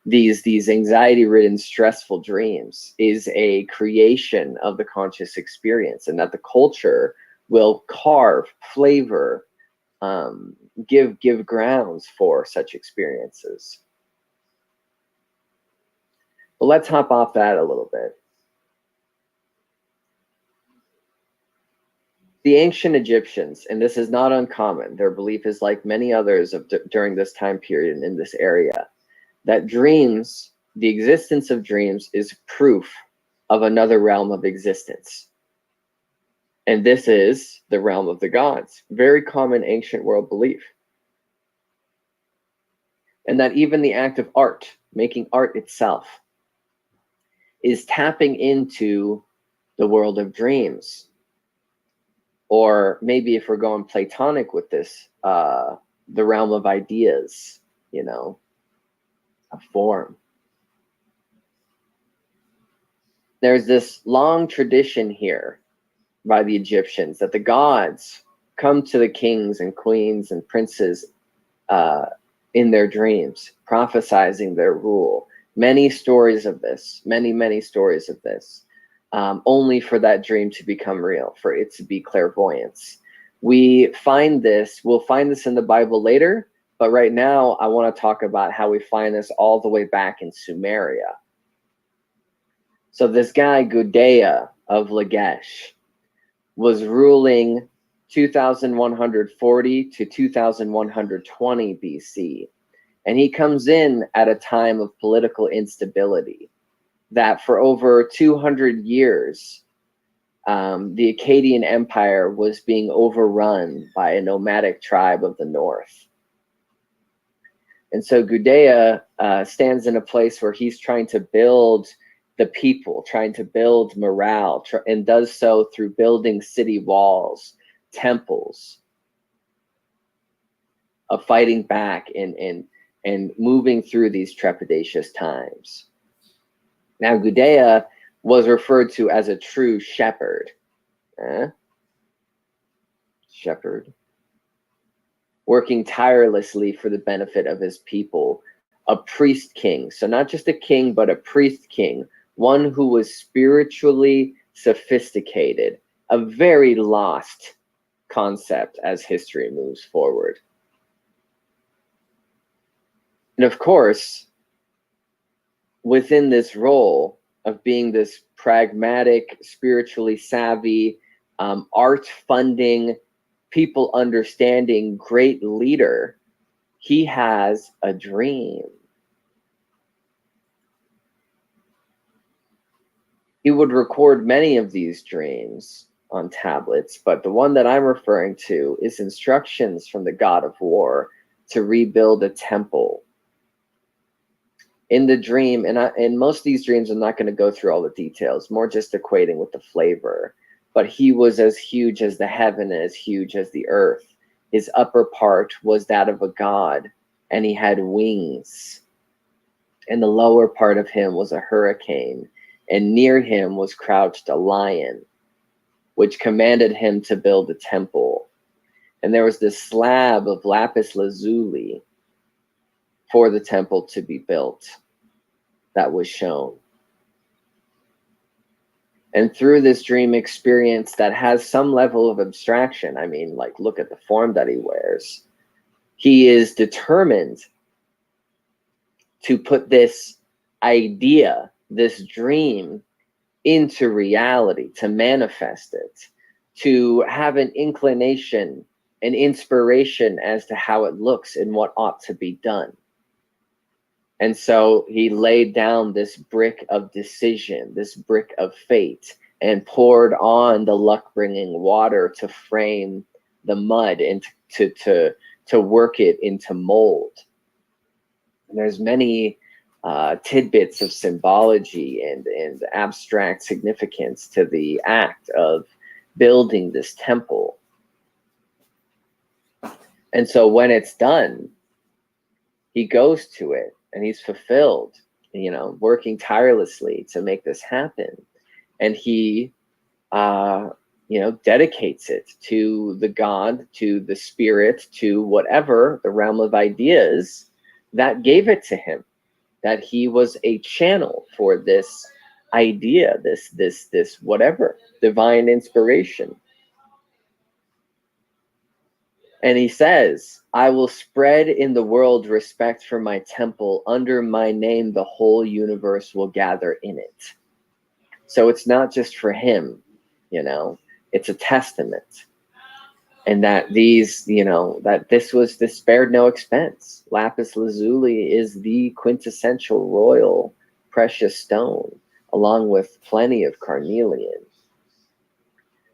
These anxiety-ridden, stressful dreams is a creation of the conscious experience, and that the culture will carve, flavor, give grounds for such experiences. Well, let's hop off that a little bit. The ancient Egyptians, and this is not uncommon, their belief is like many others during this time period in this area, that dreams, the existence of dreams, is proof of another realm of existence. And this is the realm of the gods. Very common ancient world belief. And that even the act of art, making art itself, is tapping into the world of dreams. Or maybe if we're going Platonic with this, the realm of ideas, you know, a form. There's this long tradition here by the Egyptians that the gods come to the kings and queens and princes in their dreams, prophesizing their rule. Many stories of this, many stories of this, only for that dream to become real, for it to be clairvoyance. We'll find this in the Bible later, but right now I want to talk about how we find this all the way back in Sumeria. So this guy, Gudea of Lagash, was ruling 2140 to 2120 BC. And he comes in at a time of political instability, that for over 200 years, the Akkadian Empire was being overrun by a nomadic tribe of the north. And so Gudea stands in a place where he's trying to build the people, trying to build morale, and does so through building city walls, temples, of fighting back and moving through these trepidatious times. Now, Gudea was referred to as a true shepherd. Shepherd. Working tirelessly for the benefit of his people. A priest king. So not just a king, but a priest king. One who was spiritually sophisticated. A very lost concept as history moves forward. And of course, within this role of being this pragmatic, spiritually savvy, art funding, people understanding great leader, he has a dream. He would record many of these dreams on tablets, but the one that I'm referring to is instructions from the god of war to rebuild a temple. In the dream, and most of these dreams, I'm not going to go through all the details, more just equating with the flavor, but he was as huge as the heaven and as huge as the earth. His upper part was that of a god, and he had wings. And the lower part of him was a hurricane, and near him was crouched a lion, which commanded him to build a temple. And there was this slab of lapis lazuli for the temple to be built that was shown. And through this dream experience that has some level of abstraction, I mean, like, look at the form that he wears. He is determined to put this idea, this dream, into reality, to manifest it, to have an inclination, an inspiration as to how it looks and what ought to be done. And so he laid down this brick of decision, this brick of fate, and poured on the luck-bringing water to frame the mud and to work it into mold. And there's many tidbits of symbology and abstract significance to the act of building this temple. And so when it's done, he goes to it and he's fulfilled, you know, working tirelessly to make this happen. And he, you know, dedicates it to the God, to the spirit, to whatever the realm of ideas that gave it to him, that he was a channel for this idea, this whatever, divine inspiration. And he says, I will spread in the world respect for my temple. Under my name, the whole universe will gather in it. So it's not just for him, you know, it's a testament. And that these, you know, that this spared no expense. Lapis lazuli is the quintessential royal precious stone, along with plenty of carnelian.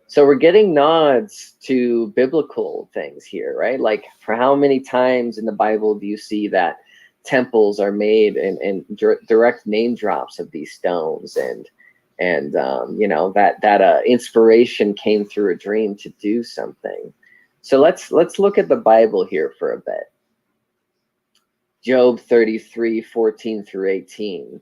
So we're getting nods to biblical things here, right? Like, for how many times in the Bible do you see that temples are made and direct name drops of these stones, and you know, that inspiration came through a dream to do something. So let's look at the Bible here for a bit. Job 33:14 through 18.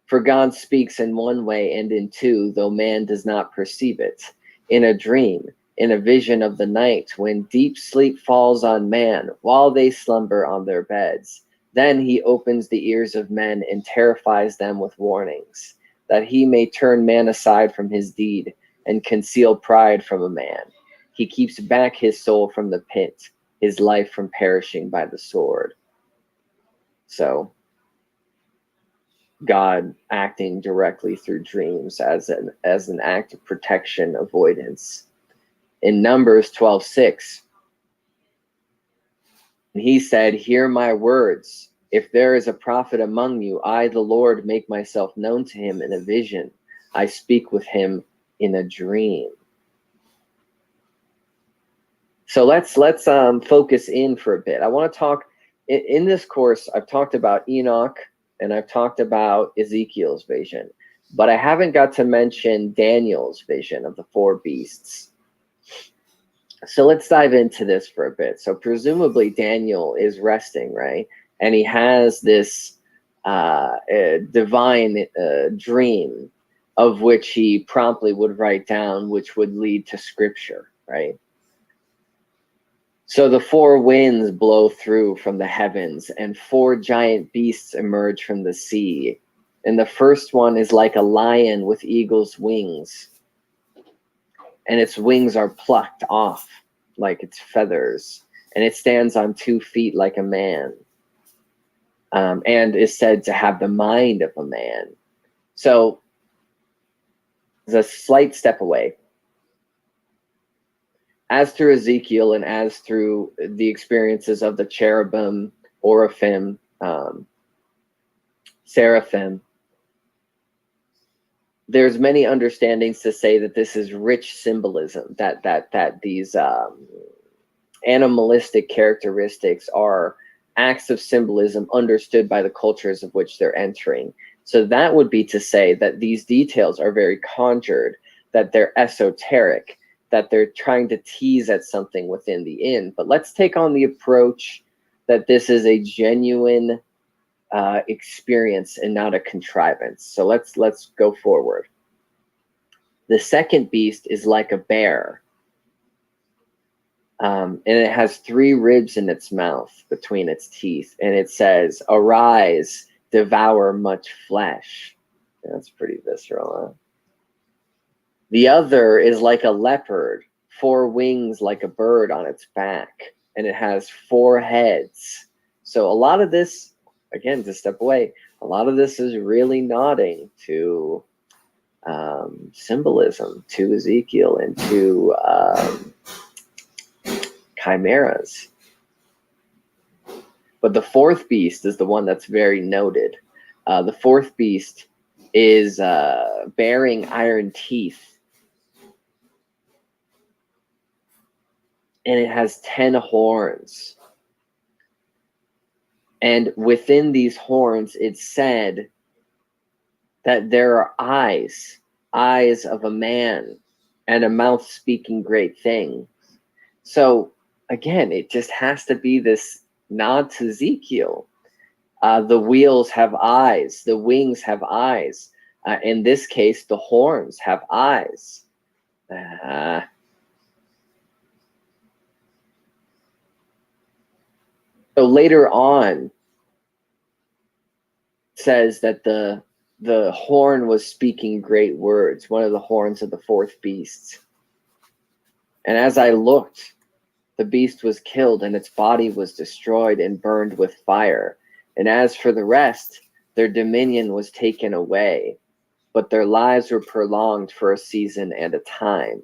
For God speaks in one way and in two, though man does not perceive it. In a dream, in a vision of the night, when deep sleep falls on man, while they slumber on their beds. Then he opens the ears of men and terrifies them with warnings, that he may turn man aside from his deed and conceal pride from a man. He keeps back his soul from the pit, his life from perishing by the sword. So, God acting directly through dreams as an act of protection, avoidance. In Numbers 12:6, he said, hear my words. If there is a prophet among you, I, the Lord, make myself known to him in a vision. I speak with him in a dream. So let's focus in for a bit. I want to talk, in this course, I've talked about Enoch, and I've talked about Ezekiel's vision, but I haven't got to mention Daniel's vision of the four beasts. So let's dive into this for a bit. So presumably Daniel is resting, right? And he has this divine dream of which he promptly would write down, which would lead to scripture, right? So the four winds blow through from the heavens, and four giant beasts emerge from the sea. And the first one is like a lion with eagle's wings, and its wings are plucked off like its feathers, and it stands on 2 feet like a man, and is said to have the mind of a man. So there's a slight step away. As through Ezekiel and as through the experiences of the cherubim, oraphim, seraphim, there's many understandings to say that this is rich symbolism, that these animalistic characteristics are acts of symbolism understood by the cultures of which they're entering. So that would be to say that these details are very conjured, that they're esoteric, that they're trying to tease at something within the inn. But let's take on the approach that this is a genuine experience and not a contrivance. So let's go forward. The second beast is like a bear, and it has 3 ribs in its mouth between its teeth, and it says, arise, devour much flesh. That's pretty visceral, huh? The other is like a leopard, 4 wings like a bird on its back, and it has 4 heads. So a lot of this, again, to step away, a lot of this is really nodding to symbolism, to Ezekiel, and to chimeras. But the 4th beast is the one that's very noted. The 4th beast is bearing iron teeth. And it has 10 horns. And within these horns, it's said that there are eyes of a man, and a mouth speaking great things. So again, it just has to be this nod to Ezekiel. The wheels have eyes, the wings have eyes. In this case, the horns have eyes. So later on, says that the horn was speaking great words, one of the horns of the fourth beast. And as I looked, the beast was killed, and its body was destroyed and burned with fire. And as for the rest, their dominion was taken away, but their lives were prolonged for a season and a time.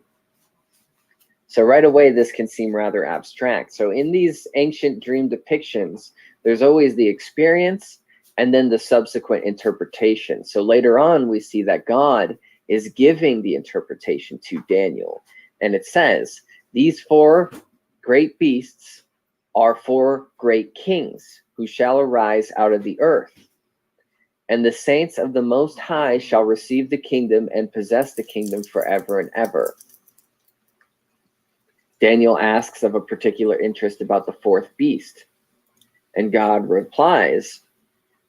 So right away, this can seem rather abstract. So in these ancient dream depictions, there's always the experience and then the subsequent interpretation. So later on, we see that God is giving the interpretation to Daniel. And it says, these 4 great beasts are 4 great kings who shall arise out of the earth. And the saints of the Most High shall receive the kingdom and possess the kingdom forever and ever. Daniel asks of a particular interest about the 4th beast. And God replies,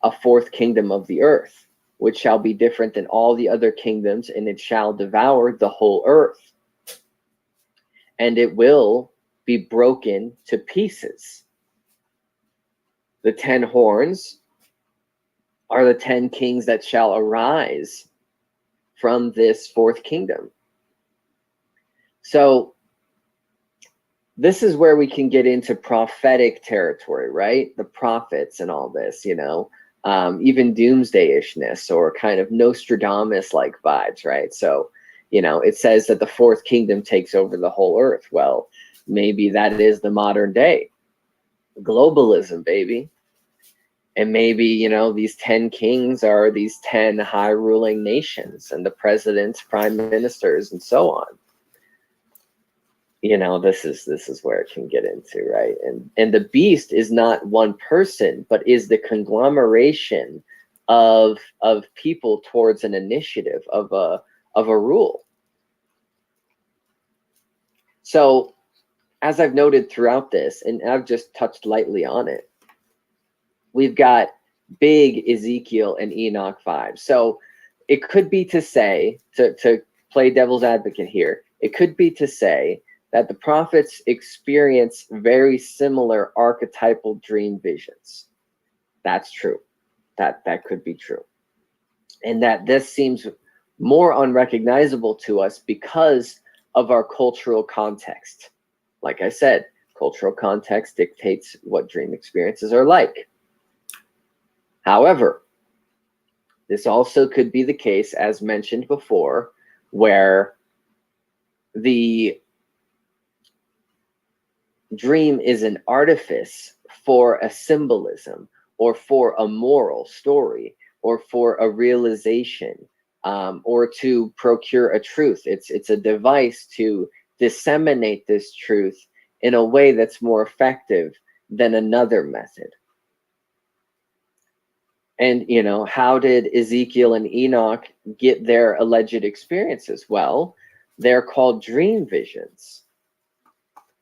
a 4th kingdom of the earth, which shall be different than all the other kingdoms, and it shall devour the whole earth. And it will be broken to pieces. The 10 horns are the 10 kings that shall arise from this 4th kingdom. So this is where we can get into prophetic territory, right? The prophets and all this, you know, even doomsday-ishness or kind of Nostradamus-like vibes, right? So, you know, it says that the 4th kingdom takes over the whole earth. Well, maybe that is the modern day. Globalism, baby. And maybe, you know, these 10 kings are these 10 high-ruling nations and the presidents, prime ministers, and so on. You know, this is where it can get into, right? And the beast is not one person, but is the conglomeration of people towards an initiative of a rule. So, as I've noted throughout this, and I've just touched lightly on it, we've got big Ezekiel and Enoch vibes. So it could be to say, to play devil's advocate here, it could be to say that the prophets experience very similar archetypal dream visions. That's true. That could be true. And that this seems more unrecognizable to us because of our cultural context. Like I said, cultural context dictates what dream experiences are like. However, this also could be the case, as mentioned before, where the dream is an artifice for a symbolism or for a moral story or for a realization or to procure a truth. It's a device to disseminate this truth in a way that's more effective than another method. And, you know, how did Ezekiel and Enoch get their alleged experiences? Well, they're called dream visions.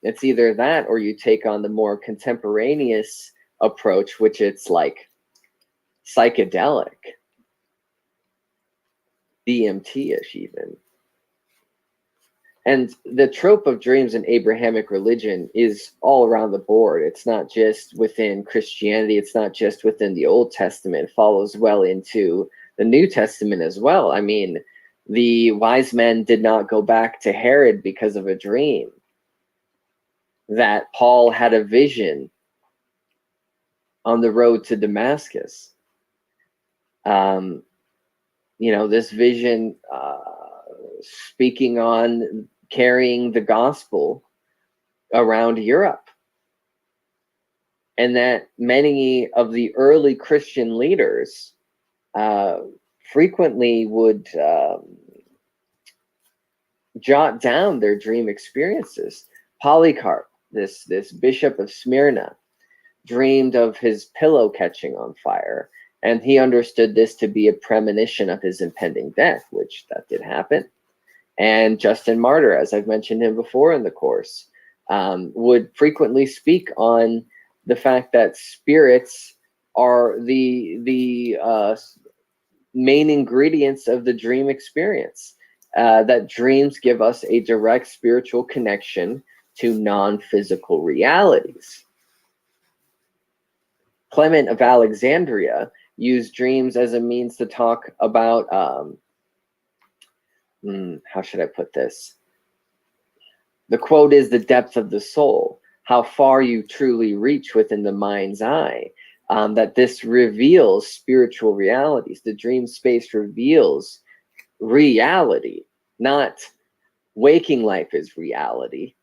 It's either that or you take on the more contemporaneous approach, which it's like psychedelic, DMT-ish even. And the trope of dreams in Abrahamic religion is all around the board. It's not just within Christianity. It's not just within the Old Testament. It follows well into the New Testament as well. I mean, the wise men did not go back to Herod because of a dream. That Paul had a vision on the road to Damascus. You know, this vision speaking on carrying the gospel around Europe. And that many of the early Christian leaders frequently would jot down their dream experiences. Polycarp, this bishop of Smyrna, dreamed of his pillow catching on fire, and he understood this to be a premonition of his impending death, which that did happen. And Justin Martyr, as I've mentioned him before in the course, would frequently speak on the fact that spirits are the main ingredients of the dream experience, that dreams give us a direct spiritual connection to non-physical realities. Clement of Alexandria used dreams as a means to talk about, how should I put this? The quote is, the depth of the soul, how far you truly reach within the mind's eye, that this reveals spiritual realities. The dream space reveals reality, not waking life is reality.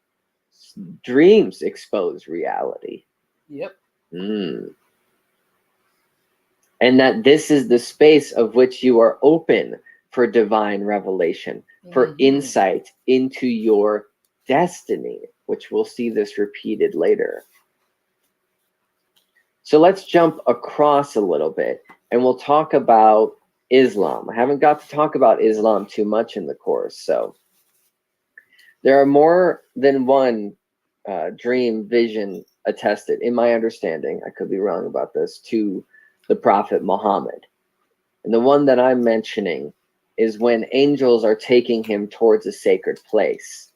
Dreams expose reality. Yep. And that this is the space of which you are open for divine revelation, for insight into your destiny, which we'll see this repeated later. So let's jump across a little bit and we'll talk about Islam. I haven't got to talk about Islam too much in the course. So there are more than one dream vision attested, in my understanding, I could be wrong about this, to the Prophet Muhammad. And the one that I'm mentioning is when angels are taking him towards a sacred place.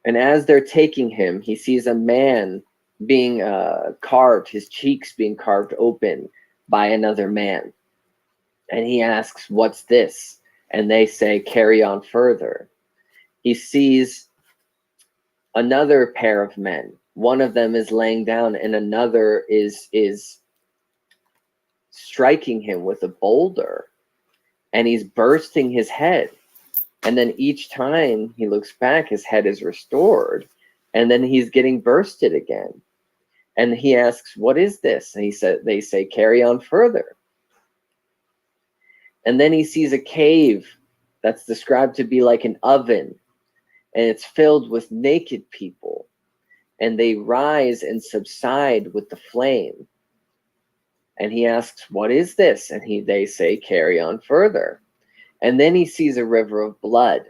And as they're taking him, he sees a man being carved, his cheeks being carved open by another man. And he asks, "What's this?" And they say, "Carry on further." He sees another pair of men. One of them is laying down and another is striking him with a boulder. And he's bursting his head. And then each time he looks back, his head is restored. And then he's getting bursted again. And he asks, "What is this?" And they say, "Carry on further." And then he sees a cave that's described to be like an oven. And it's filled with naked people. And they rise and subside with the flame. And he asks, "What is this?" And they say, "Carry on further." And then he sees a river of blood.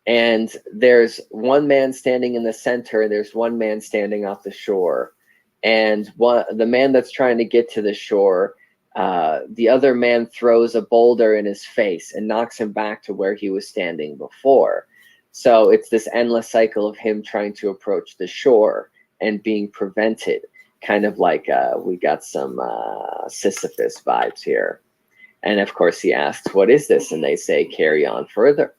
And there's one man standing in the center, and there's one man standing off the shore. And the man that's trying to get to the shore, the other man throws a boulder in his face and knocks him back to where he was standing before. So it's this endless cycle of him trying to approach the shore and being prevented, kind of like we got some Sisyphus vibes here. And of course he asks, "What is this?" And they say, "Carry on further."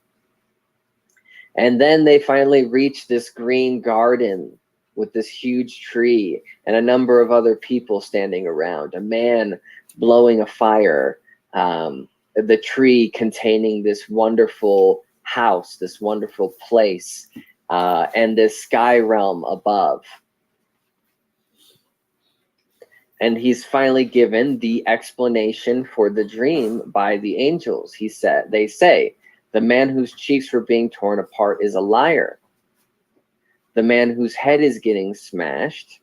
And then they finally reach this green garden with this huge tree and a number of other people standing around, a man blowing a fire, the tree containing this wonderful house, this wonderful place, and this sky realm above. And he's finally given the explanation for the dream by the angels. They say, "The man whose cheeks were being torn apart is a liar. The man whose head is getting smashed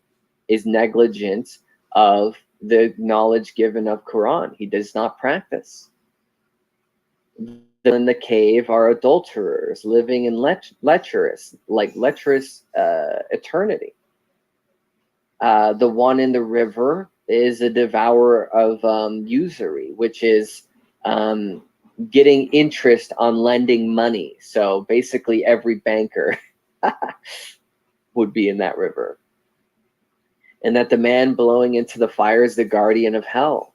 is negligent of the knowledge given of Quran. He does not practice. In the cave are adulterers living in lecherous eternity. The one in the river is a devourer of usury, which is getting interest on lending money. So basically every banker would be in that river. And that the man blowing into the fire is the guardian of hell.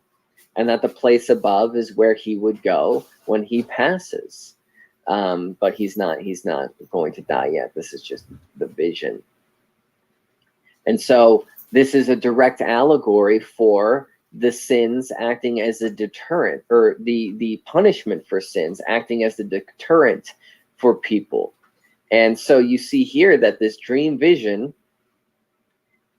And that the place above is where he would go when he passes. But he's not going to die yet. This is just the vision. And so this is a direct allegory for the sins acting as a deterrent, or the punishment for sins acting as the deterrent for people. And so you see here that this dream vision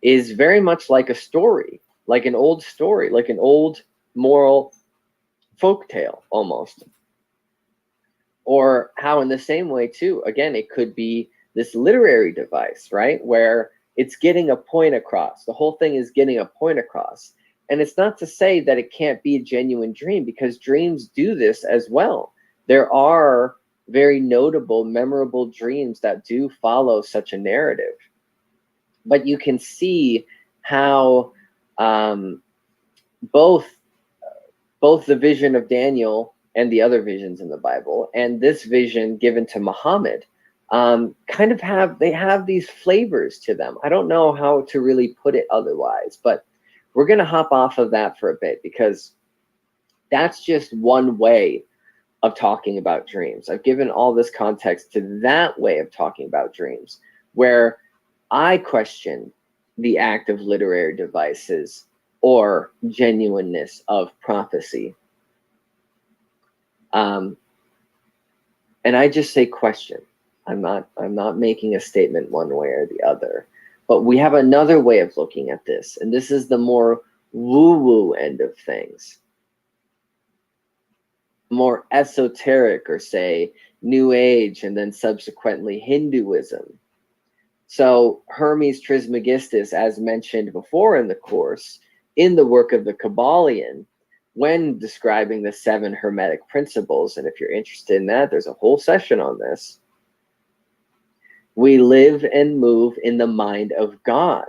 is very much like a story, like an old story, like an old moral folk tale almost. Or how in the same way too, again, it could be this literary device, right? Where it's getting a point across. The whole thing is getting a point across. And it's not to say that it can't be a genuine dream, because dreams do this as well. There are very notable, memorable dreams that do follow such a narrative. But you can see how both the vision of Daniel and the other visions in the Bible, and this vision given to Muhammad, kind of have these flavors to them. I don't know how to really put it otherwise, but we're going to hop off of that for a bit, because that's just one way of talking about dreams. I've given all this context to that way of talking about dreams, where I question the act of literary devices or genuineness of prophecy. And I just say question. I'm not making a statement one way or the other. But we have another way of looking at this, and this is the more woo-woo end of things. More esoteric, or say New Age, and then subsequently Hinduism. So Hermes Trismegistus, as mentioned before in the course, in the work of the Kabbalion, when describing the 7 Hermetic principles, and if you're interested in that, there's a whole session on this. We live and move in the mind of God.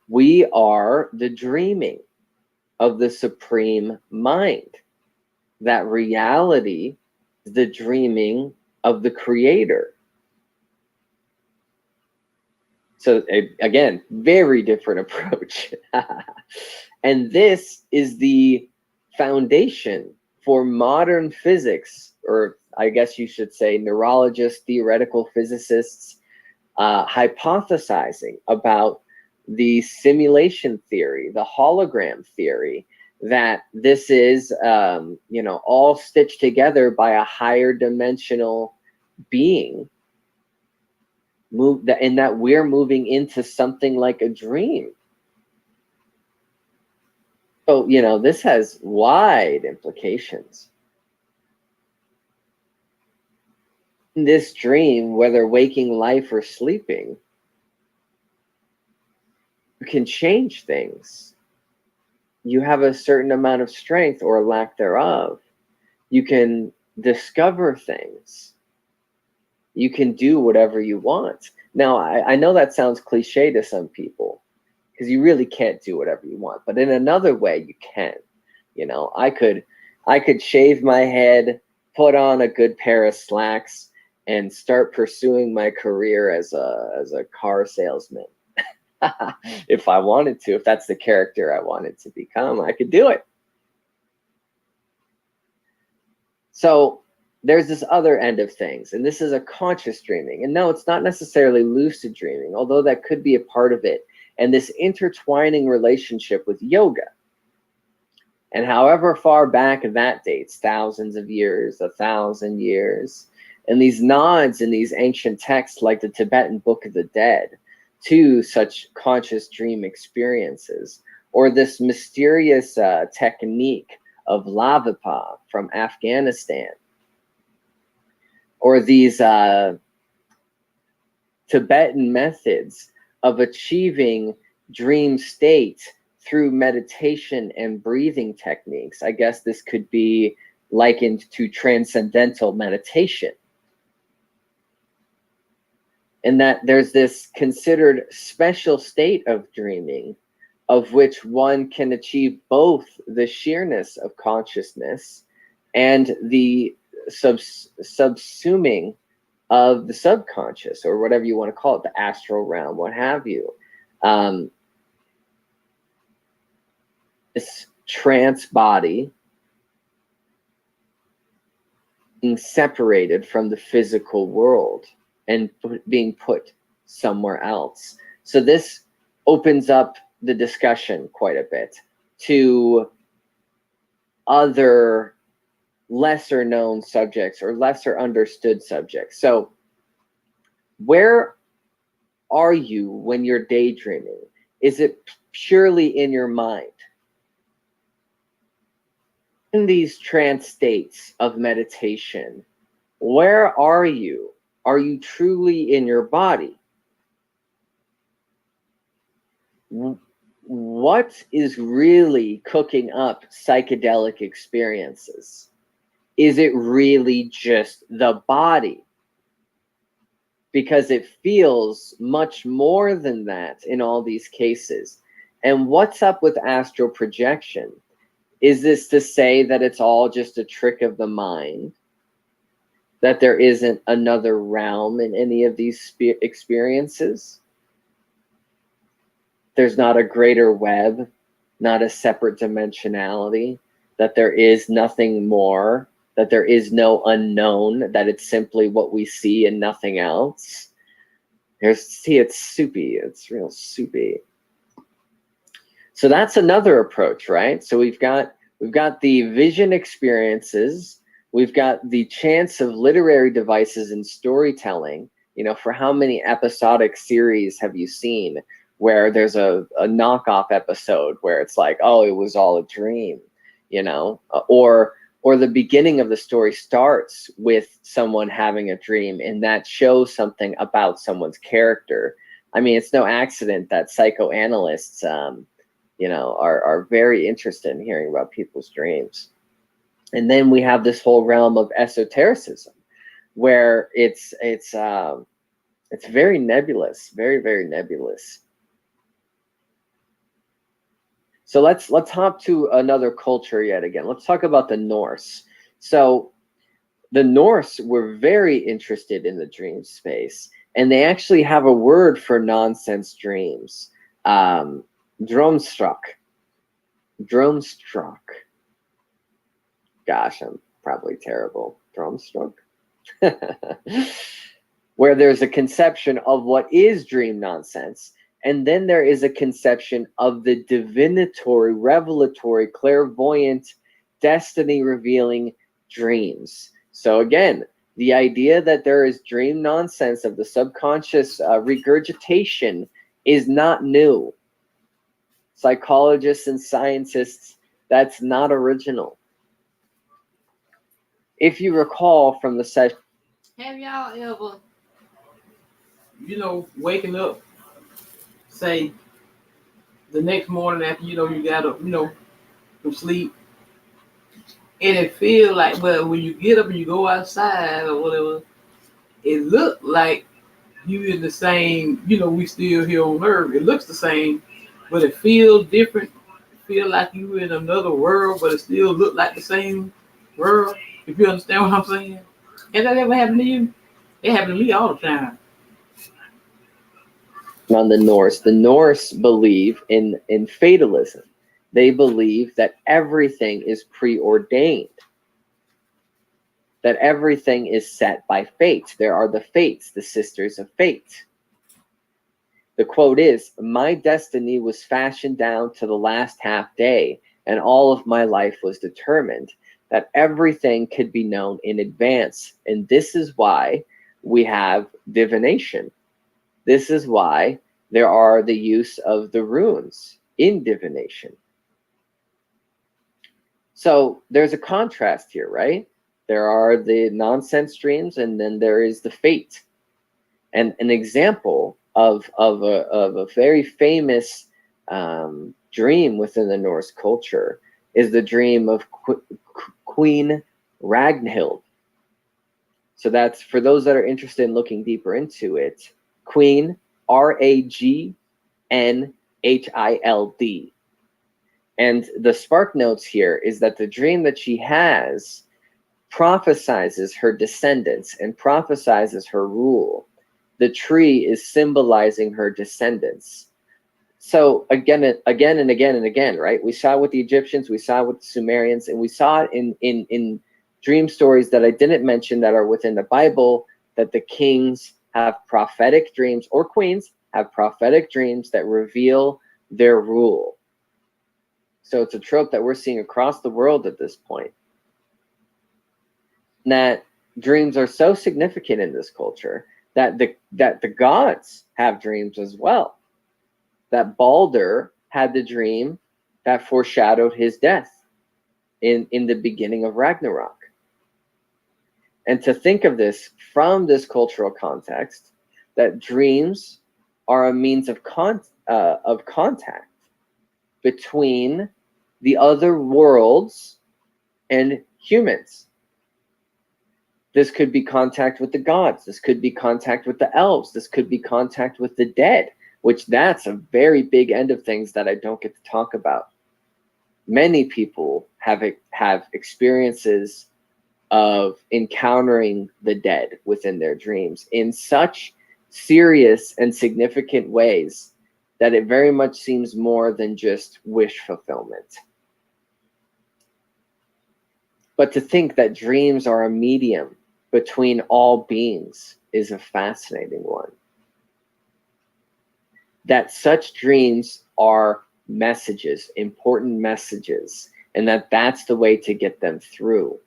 We are the dreaming of the supreme mind. That reality is the dreaming of the Creator. So again, very different approach. And this is the foundation for modern physics, or I guess you should say neurologists, theoretical physicists, hypothesizing about the simulation theory, the hologram theory, that this is, all stitched together by a higher dimensional being, and that we're moving into something like a dream. So, this has wide implications. In this dream, whether waking life or sleeping, you can change things. You have a certain amount of strength or lack thereof. You can discover things. You can do whatever you want. Now, I know that sounds cliche to some people, because you really can't do whatever you want. But in another way, you can. I could shave my head, put on a good pair of slacks, and start pursuing my career as a car salesman. If I wanted to, if that's the character I wanted to become, I could do it. So there's this other end of things, and this is a conscious dreaming. And no, it's not necessarily lucid dreaming, although that could be a part of it. And this intertwining relationship with yoga. And however far back that dates, thousands of years, 1,000 years, and these nods in these ancient texts like the Tibetan Book of the Dead to such conscious dream experiences, or this mysterious technique of Lavapa from Afghanistan, or these Tibetan methods of achieving dream state through meditation and breathing techniques. I guess this could be likened to transcendental meditation. And that there's this considered special state of dreaming, of which one can achieve both the sheerness of consciousness and the subsuming of the subconscious, or whatever you want to call it, the astral realm, what have you. This trance body being separated from the physical world and being put somewhere else. So this opens up the discussion quite a bit to other lesser known subjects or lesser understood subjects. So where are you when you're daydreaming? Is it purely in your mind? In these trance states of meditation, where are you? Are you truly in your body? What is really cooking up psychedelic experiences? Is it really just the body? Because it feels much more than that in all these cases. And what's up with astral projection? Is this to say that it's all just a trick of the mind? That there isn't another realm in any of these experiences? There's not a greater web, not a separate dimensionality, that there is nothing more, that there is no unknown, that it's simply what we see and nothing else. It's soupy. It's real soupy. So that's another approach, right? So we've got the vision experiences, we've got the chance of literary devices and storytelling. You know, for how many episodic series have you seen where there's a knockoff episode where it's like, oh, it was all a dream, you know, or the beginning of the story starts with someone having a dream and that shows something about someone's character. I mean, it's no accident that psychoanalysts, you know, are very interested in hearing about people's dreams. And then we have this whole realm of esotericism, where it's very nebulous, very, very nebulous. So let's hop to another culture yet again. Let's talk about the Norse. So the Norse were very interested in the dream space, and they actually have a word for nonsense dreams. Dromstruck. Gosh, I'm probably terrible. Dromstruck? Where there's a conception of what is dream nonsense, and then there is a conception of the divinatory, revelatory, clairvoyant, destiny-revealing dreams. So again, the idea that there is dream nonsense of the subconscious regurgitation is not new. Psychologists and scientists, that's not original. If you recall from the session, have y'all ever, you know, waking up, say, the next morning after, you know, you got up, you know, from sleep, and it feels like, well, when you get up and you go outside or whatever, it look like you in the same, you know, we still here on Earth. It looks the same, but it feels different. Feel like you in another world, but it still look like the same world. If you understand what I'm saying. Has that ever happened to you? It happened to me all the time. On the Norse believe in fatalism. They believe that everything is preordained, that everything is set by fate. There are the fates, the sisters of fate. The quote is, "My destiny was fashioned down to the last half day, and all of my life was determined, that everything could be known in advance. And this is why we have divination. This is why there are the use of the runes in divination." So there's a contrast here, right? There are the nonsense dreams, and then there is the fate. And an example of a very famous dream within the Norse culture is the dream of Queen Ragnhill. So that's, for those that are interested in looking deeper into it, Queen, Ragnhild. And the spark notes here is that the dream that she has prophesizes her descendants and prophesizes her rule. The tree is symbolizing her descendants. So again and again, right? We saw it with the Egyptians, we saw it with the Sumerians, and we saw it in dream stories that I didn't mention that are within the Bible, that the kings have prophetic dreams, or queens have prophetic dreams that reveal their rule. So it's a trope that we're seeing across the world at this point. That dreams are so significant in this culture that the gods have dreams as well. That Balder had the dream that foreshadowed his death in the beginning of Ragnarok. And to think of this from this cultural context, that dreams are a means of contact between the other worlds and humans. This could be contact with the gods. This could be contact with the elves. This could be contact with the dead, which that's a very big end of things that I don't get to talk about. Many people have experiences of encountering the dead within their dreams in such serious and significant ways that it very much seems more than just wish fulfillment. But to think that dreams are a medium between all beings is a fascinating one. That such dreams are messages, important messages, and that's the way to get them through.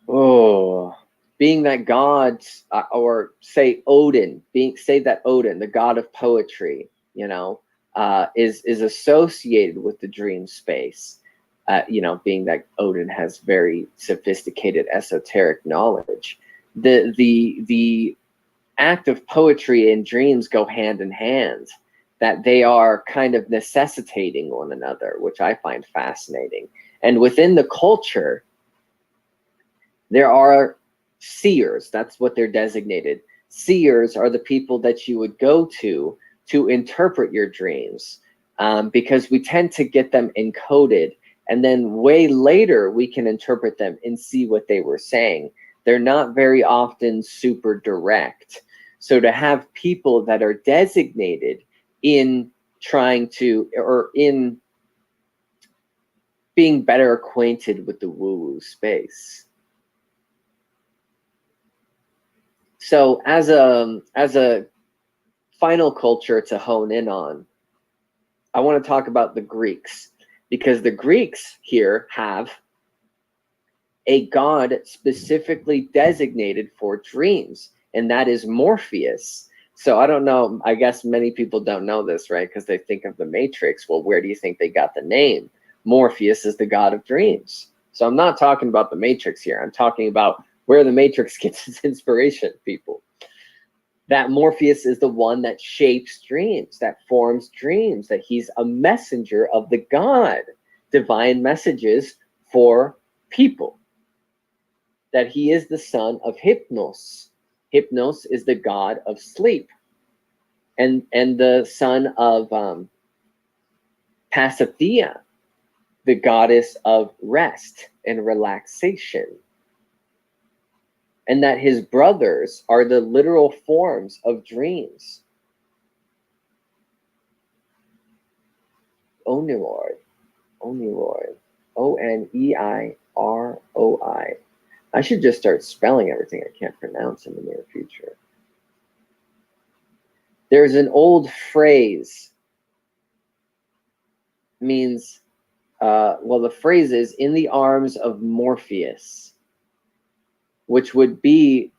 Oh, being that gods, or say Odin, say that Odin, the god of poetry, is associated with the dream space. Being that Odin has very sophisticated esoteric knowledge. The act of poetry and dreams go hand in hand, that they are kind of necessitating one another, which I find fascinating. And within the culture, there are seers. That's what they're designated. Seers are the people that you would go to interpret your dreams, because we tend to get them encoded, and then way later we can interpret them and see what they were saying. They're not very often super direct. So to have people that are designated in trying to, or in being better acquainted with the woo-woo space. So as a final culture to hone in on, I want to talk about the Greeks, because the Greeks here have a god specifically designated for dreams, and that is Morpheus. So I don't know, I guess many people don't know this, right? Because they think of the Matrix. Well, where do you think they got the name? Morpheus is the god of dreams. So I'm not talking about the Matrix here. I'm talking about where the Matrix gets its inspiration, people. That Morpheus is the one that shapes dreams, that forms dreams, that he's a messenger of the god, divine messages for people. That he is the son of Hypnos. Hypnos is the god of sleep, and the son of Pasithea, the goddess of rest and relaxation. And that his brothers are the literal forms of dreams. Oniroi, O-N-E-I-R-O-I. I should just start spelling everything I can't pronounce in the near future. There's an old phrase, means, the phrase is in the arms of Morpheus, which would be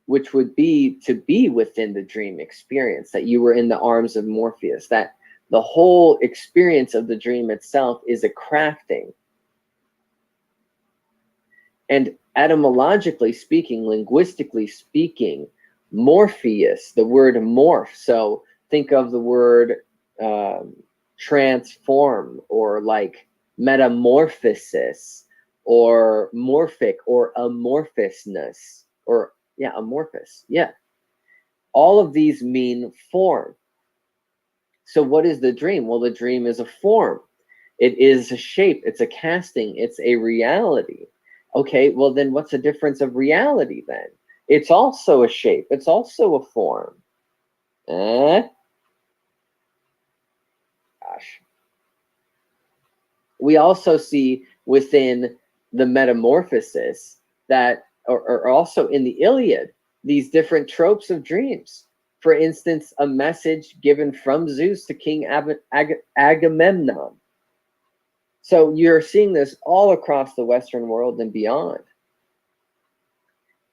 to be within the dream experience, that you were in the arms of Morpheus, that the whole experience of the dream itself is a crafting. And etymologically speaking, linguistically speaking, Morpheus, the word morph, so think of the word transform, or like metamorphosis, or morphic, or amorphousness, or amorphous. Yeah. All of these mean form. So what is the dream? Well, the dream is a form. It is a shape. It's a casting. It's a reality. Okay, well then what's the difference of reality then? It's also a shape. It's also a form. Gosh. We also see within the metamorphosis that, or also in the Iliad, these different tropes of dreams. For instance, a message given from Zeus to King Agamemnon. So you're seeing this all across the Western world and beyond.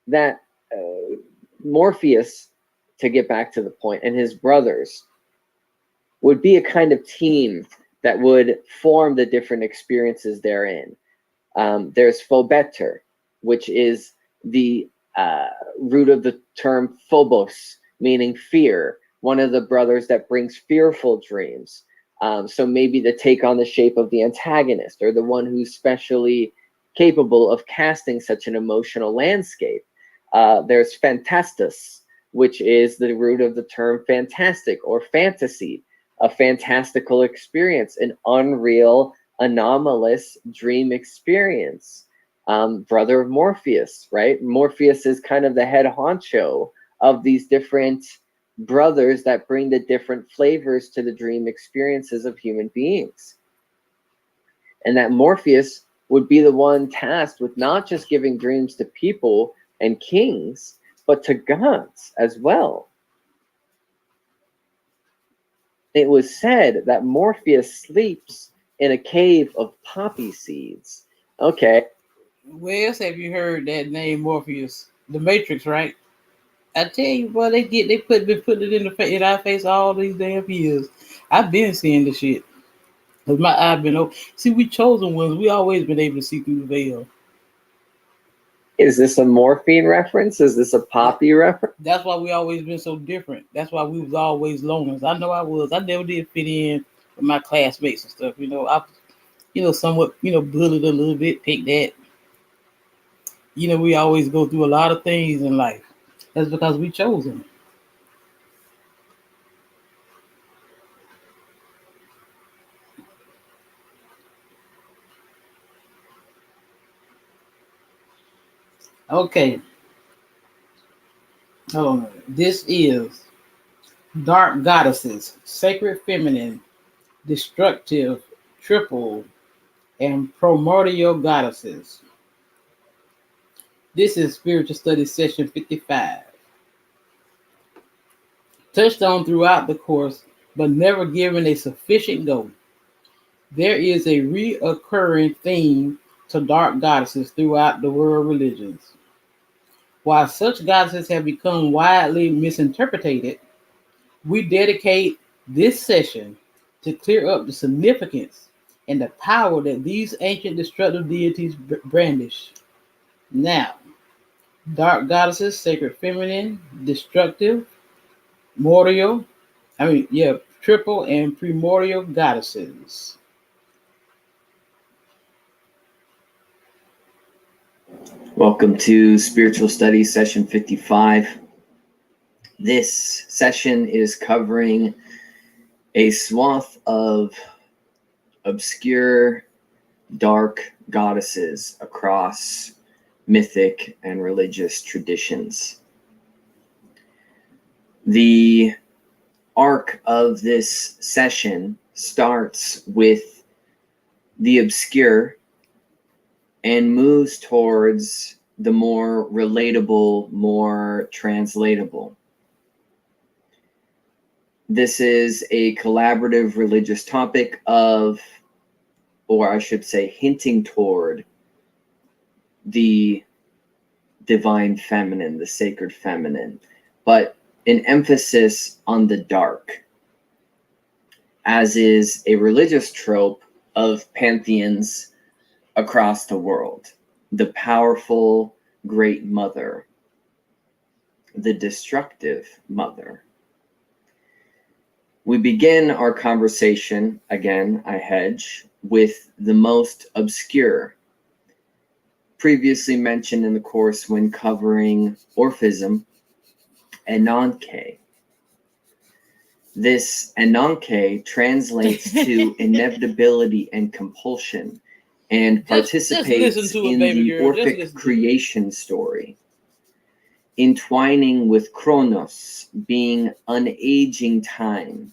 That Morpheus, to get back to the point, and his brothers would be a kind of team that would form the different experiences therein. There's Phobeter, which is the root of the term phobos, meaning fear, one of the brothers that brings fearful dreams. So maybe to take on the shape of the antagonist, or the one who's specially capable of casting such an emotional landscape. There's Phantastus, which is the root of the term fantastic or fantasy, a fantastical experience, an unreal, anomalous dream experience. Brother of Morpheus, right? Morpheus is kind of the head honcho of these different brothers that bring the different flavors to the dream experiences of human beings. And that Morpheus would be the one tasked with not just giving dreams to people and kings, but to gods as well. It was said that Morpheus sleeps in a cave of poppy seeds. Okay. Where else have you heard that name Morpheus? The Matrix, right? I tell you, boy, been putting it in our face all these damn years. I've been seeing the shit. Cause my eye been open. See, we chosen ones. We always been able to see through the veil. Is this a morphine reference? Is this a poppy reference? That's why we always been so different. That's why we was always loners. I know I was. I never did fit in with my classmates and stuff. I somewhat, bullied a little bit, pick that. We always go through a lot of things in life. That's because we chosen. Okay. Oh, this is Dark Goddesses, Sacred Feminine, Destructive, Triple, and Primordial Goddesses. This is Spiritual Studies Session 55. Touched on throughout the course, but never given a sufficient go. There is a reoccurring theme to dark goddesses throughout the world religions. While such goddesses have become widely misinterpreted, we dedicate this session to clear up the significance and the power that these ancient destructive deities brandish. Now, dark goddesses, sacred feminine, destructive, triple and primordial goddesses. Welcome to Spiritual Studies Session 55. This session is covering a swath of obscure, dark goddesses across mythic and religious traditions. The arc of this session starts with the obscure and moves towards the more relatable, more translatable. This is a collaborative religious topic of, or I should say, hinting toward the divine feminine, the sacred feminine, but an emphasis on the dark, as is a religious trope of pantheons across the world. The powerful great mother, the destructive mother. We begin our conversation, again, I hedge, with the most obscure, previously mentioned in the course when covering Orphism, Ananke. This Ananke translates to inevitability and compulsion, and participates in the Orphic creation story, entwining with Kronos being unaging time,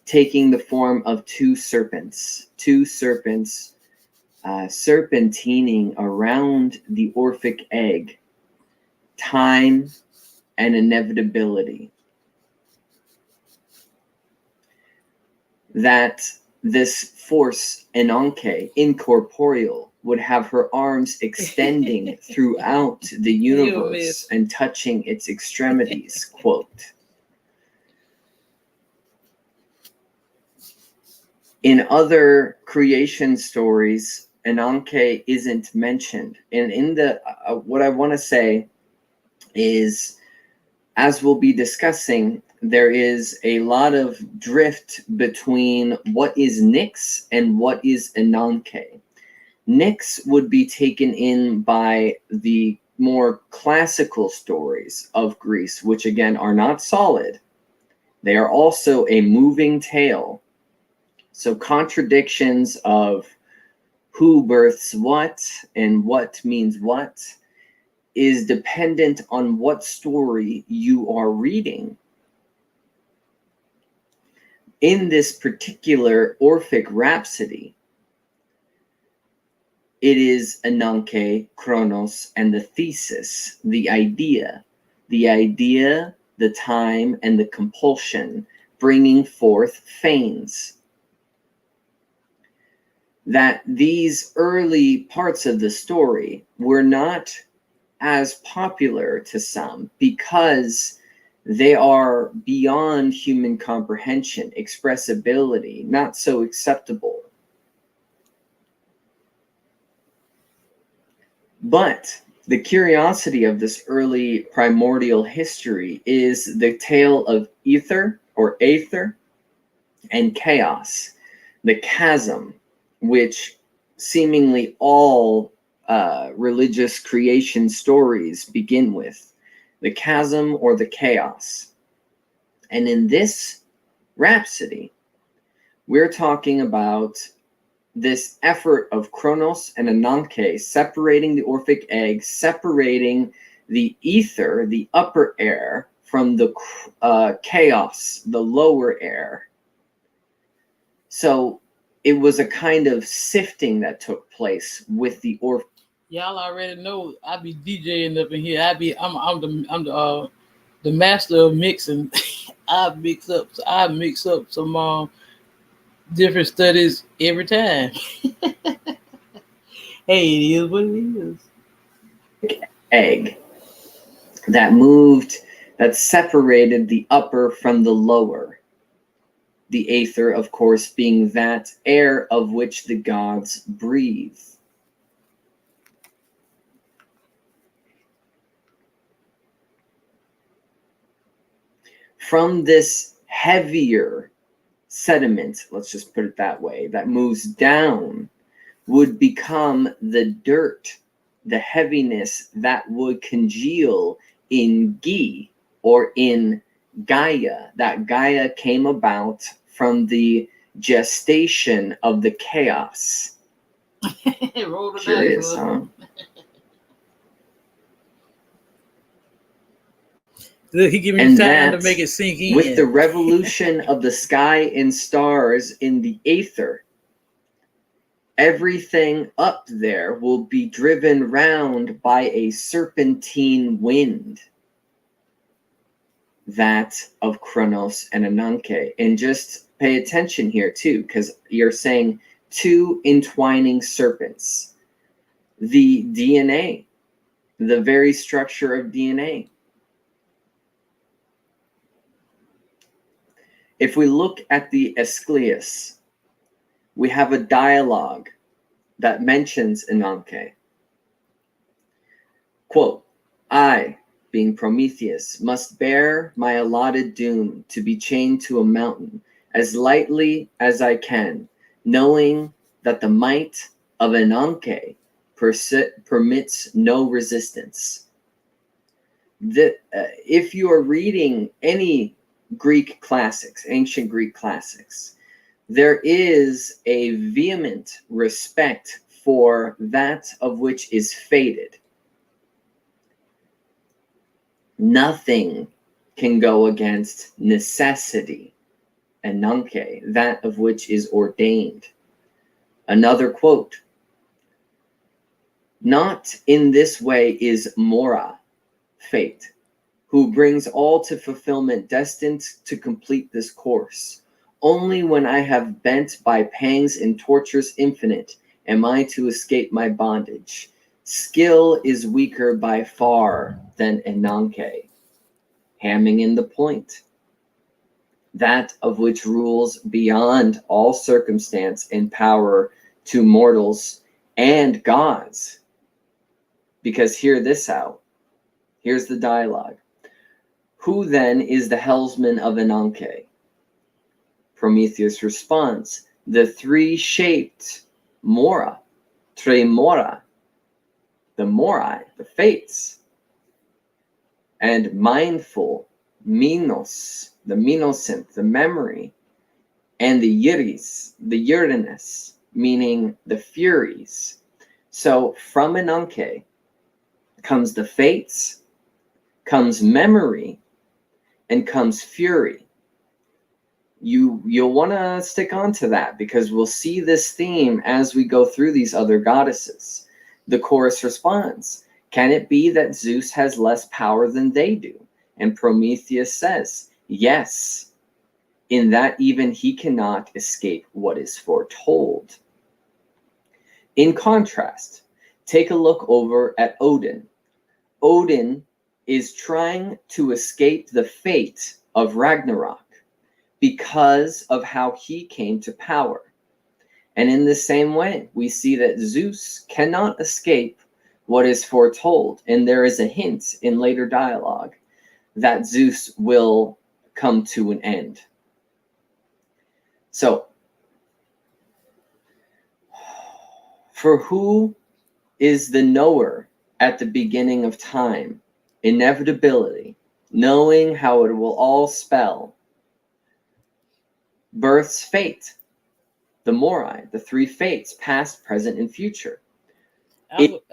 taking the form of two serpents serpentining around the Orphic egg, time and inevitability. That this force, Enanke, incorporeal, would have her arms extending throughout the universe and touching its extremities, quote. In other creation stories, Enanke isn't mentioned. And in the what I want to say is, as we'll be discussing, there is a lot of drift between what is Nyx and what is Enanke. Nyx would be taken in by the more classical stories of Greece, which again are not solid. They are also a moving tale. So contradictions of who births what and what means what is dependent on what story you are reading. In this particular Orphic Rhapsody, it is Enanke, Chronos, and the thesis, the idea, the time, and the compulsion, bringing forth Phanes. That these early parts of the story were not as popular to some because they are beyond human comprehension, expressibility, not so acceptable. But the curiosity of this early primordial history is the tale of ether or aether and chaos, the chasm, which seemingly all religious creation stories begin with, the chasm or the chaos. And in this rhapsody, we're talking about this effort of Chronos and Enanke separating the Orphic egg, separating the ether, the upper air, from the chaos, the lower air. So it was a kind of sifting that took place with the Orphic. Y'all already know I be DJing up in here. I'm the master of mixing. I mix up some different studies every time. Hey, it is what it is. Egg that moved, that separated the upper from the lower. The aether, of course, being that air of which the gods breathe. From this heavier sediment, let's just put it that way, that moves down, would become the dirt, the heaviness that would congeal in Gi, or in Gaia. That Gaia came about from the gestation of the chaos. Curious, huh? Look, he giving me time to make it sink in. With the revolution of the sky and stars in the aether, everything up there will be driven round by a serpentine wind. That of Chronos and Enanke. And just pay attention here too, because you're saying two entwining serpents. The DNA, the very structure of DNA. If we look at the Aeschylus, we have a dialogue that mentions Enanke. Quote, I, being Prometheus, must bear my allotted doom to be chained to a mountain as lightly as I can, knowing that the might of Enanke permits no resistance. If you are reading any Greek classics, ancient Greek classics, there is a vehement respect for that of which is fated. Nothing can go against necessity, Enanke, that of which is ordained. Another quote, not in this way is Mora, fate, who brings all to fulfillment destined to complete this course. Only when I have bent by pangs and tortures infinite am I to escape my bondage. Skill is weaker by far than Enanke, hamming in the point, that of which rules beyond all circumstance and power to mortals and gods. Because hear this out. Here's the dialogue. Who then is the helmsman of Enanke? Prometheus responds, the three-shaped Mora, Tremora, the Morai, the fates, and mindful, Minos, the Minosynth, the memory, and the Yiris, the Uranus, meaning the Furies. So from Enanke comes the fates, comes memory, and comes fury. You'll want to stick on to that because we'll see this theme as we go through these other goddesses. The chorus responds, can it be that Zeus has less power than they do? And Prometheus says, yes, in that even he cannot escape what is foretold. In contrast, take a look over at Odin. Odin is trying to escape the fate of Ragnarok because of how he came to power. And in the same way, we see that Zeus cannot escape what is foretold. And there is a hint in later dialogue that Zeus will come to an end. So, for who is the knower at the beginning of time? Inevitability, knowing how it will all spell. Birth's fate, the Morai, the three fates, past, present, and future. Look,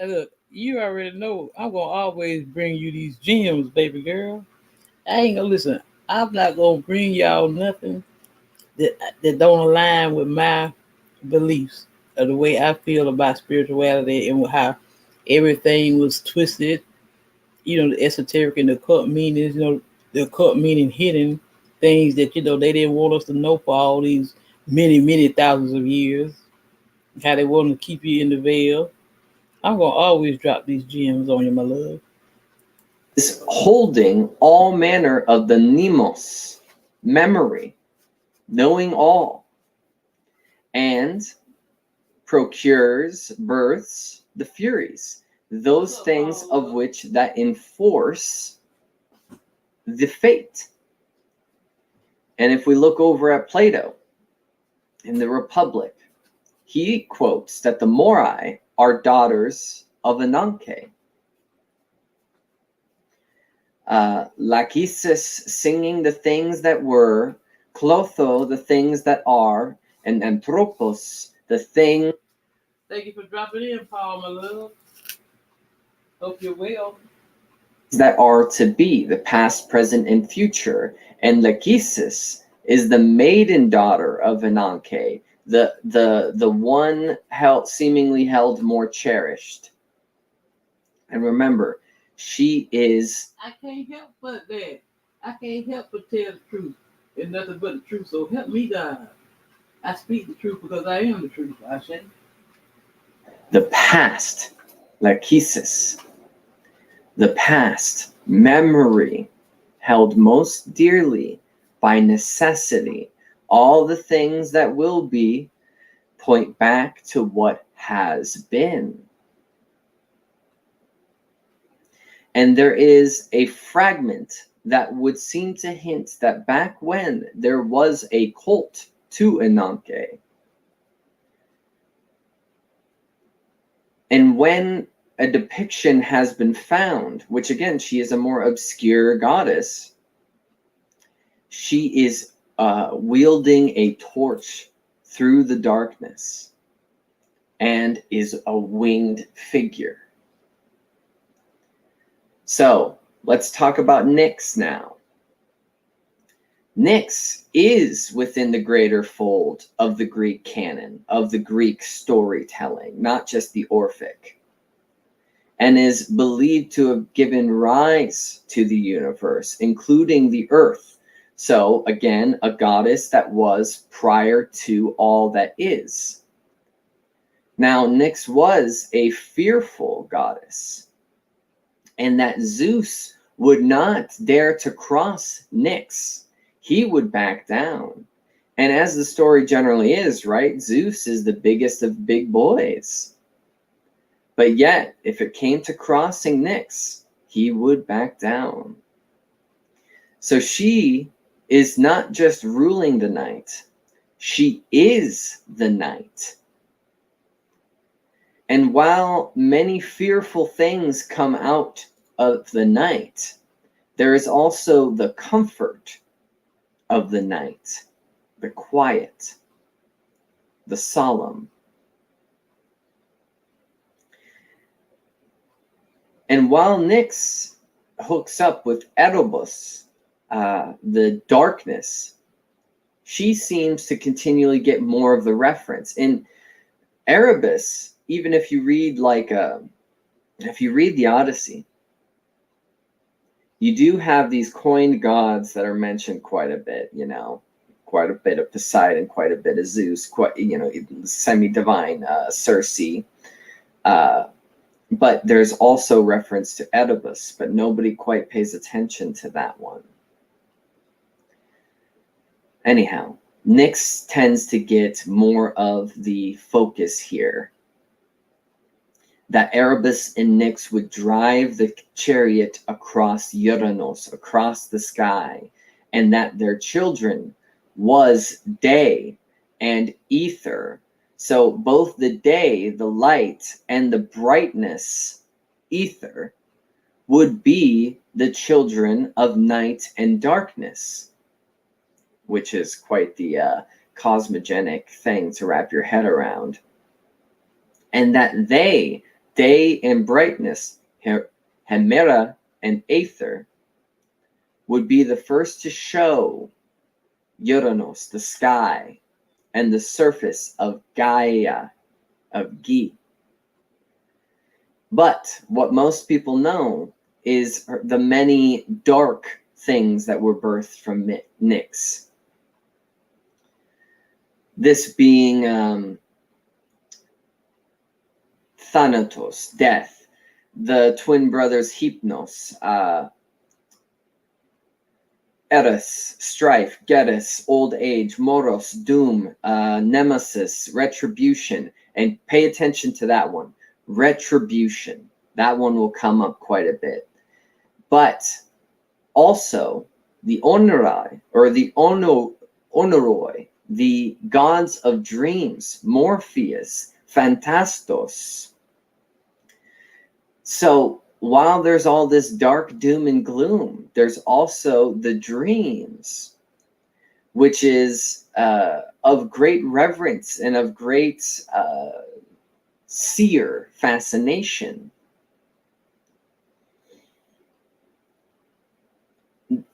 you already know I'm gonna always bring you these gems, baby girl. I ain't gonna listen. I'm not gonna bring y'all nothing that don't align with my beliefs or the way I feel about spirituality and how everything was twisted. You know, the esoteric and the occult meanings. You know, the occult meaning hidden things that they didn't want us to know for all these many thousands of years. How they wanted to keep you in the veil. I'm gonna always drop these gems on you, my love. Is holding all manner of the mnemos, memory, knowing all, and procures, births, the furies, those things of which that enforce the fate. And if we look over at Plato in the Republic, he quotes that the Morai are daughters of Enanke. Lachesis singing the things that were, Clotho the things that are, and Anthropos the thing. Thank you for dropping in, Paul, my love. Hope you're well. That are to be, the past, present, and future. And Lachesis is the maiden daughter of Enanke, the one seemingly held more cherished. And remember, she is. I can't help but that. I can't help but tell the truth and nothing but the truth. So help me, God. I speak the truth because I am the truth. I say. The past, Lachesis. The past, memory, held most dearly by necessity. All the things that will be point back to what has been. And there is a fragment that would seem to hint that back when there was a cult to Enanke, and when a depiction has been found, which again, she is a more obscure goddess, she is wielding a torch through the darkness and is a winged figure. So let's talk about Nyx now. Nyx is within the greater fold of the Greek canon, of the Greek storytelling, not just the Orphic, and is believed to have given rise to the universe, including the earth, So again, a goddess that was prior to all that is. Now, Nyx was a fearful goddess, and that Zeus would not dare to cross Nyx. He would back down. And as the story generally is, right, Zeus is the biggest of big boys. But yet, if it came to crossing Nyx, he would back down. So she is not just ruling the night, she is the night. And while many fearful things come out of the night, there is also the comfort of the night, the quiet, the solemn. And while Nyx hooks up with Erebus, the darkness, she seems to continually get more of the reference. In Erebus, even if you read if you read the Odyssey, you do have these coined gods that are mentioned quite a bit, quite a bit of Poseidon, quite a bit of Zeus, quite, semi-divine Circe. But there's also reference to Oedipus, but nobody quite pays attention to that one. Anyhow, Nyx tends to get more of the focus here. That Erebus and Nyx would drive the chariot across Uranus, across the sky, and that their children was day and ether. So both the day, the light, and the brightness, ether, would be the children of night and darkness, which is quite the cosmogenic thing to wrap your head around. And that they, day and brightness, Hemera and Aether, would be the first to show Uranus, the sky, and the surface of Gaia, of Gi. But what most people know is the many dark things that were birthed from Nyx. This being Thanatos, death, the twin brothers Hypnos, Eris, strife, Geras, old age, Moros, doom, nemesis, retribution. And pay attention to that one. Retribution. That one will come up quite a bit. But also the Onerai, or the Onoroi, the gods of dreams, Morpheus, Phantastos. So while there's all this dark doom and gloom, there's also the dreams, which is of great reverence and of great seer fascination.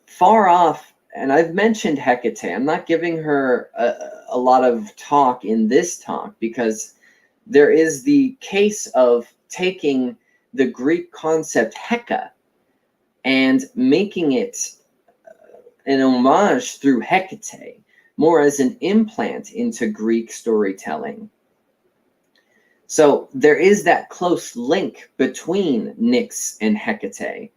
Far off, and I've mentioned Hecate. I'm not giving her a lot of talk in this talk because there is the case of taking the Greek concept Heka and making it an homage through Hecate, more as an implant into Greek storytelling. So there is that close link between Nyx and Hecate,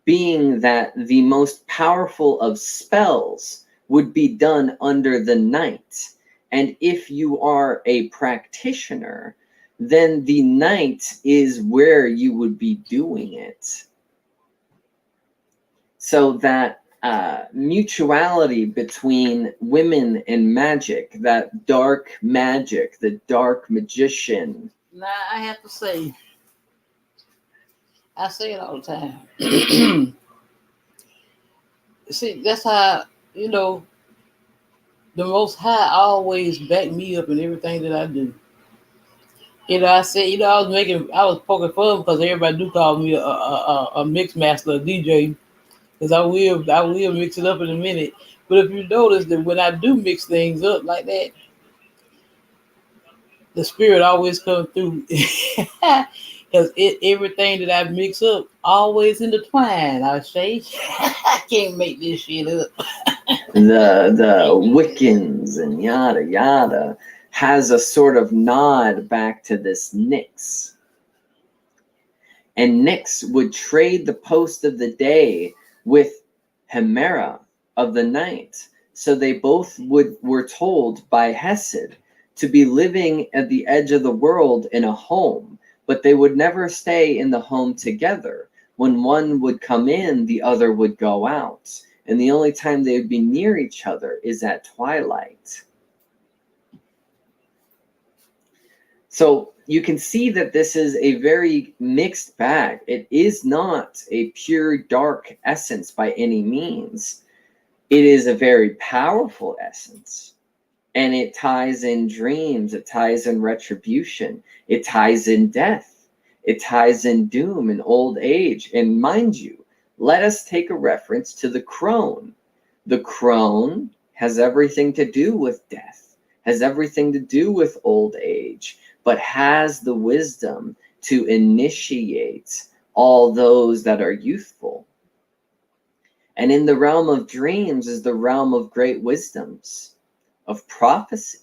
being that the most powerful of spells would be done under the night. And if you are a practitioner, then the night is where you would be doing it. So that mutuality between women and magic, that dark magic, the dark magician. Now, I have to say, I say it all the time. See, that's how, the Most High always back me up in everything that I do. I said, I was poking fun because everybody do call me a mix master, a DJ, because I will mix it up in a minute. But if you notice that when I do mix things up like that, the spirit always comes through. Because everything that I mix up always intertwined. I say, I can't make this shit up. the Wiccans and yada yada, has a sort of nod back to this Nyx. And Nyx would trade the post of the day with Hemera of the night. So they both were told by Hesed to be living at the edge of the world in a home, but they would never stay in the home together. When one would come in, the other would go out. And the only time they would be near each other is at twilight. So you can see that this is a very mixed bag. It is not a pure dark essence by any means. It is a very powerful essence. And it ties in dreams. It ties in retribution. It ties in death. It ties in doom and old age. And mind you, let us take a reference to the crone. The crone has everything to do with death, has everything to do with old age, but has the wisdom to initiate all those that are youthful. And in the realm of dreams is the realm of great wisdoms, of prophecy.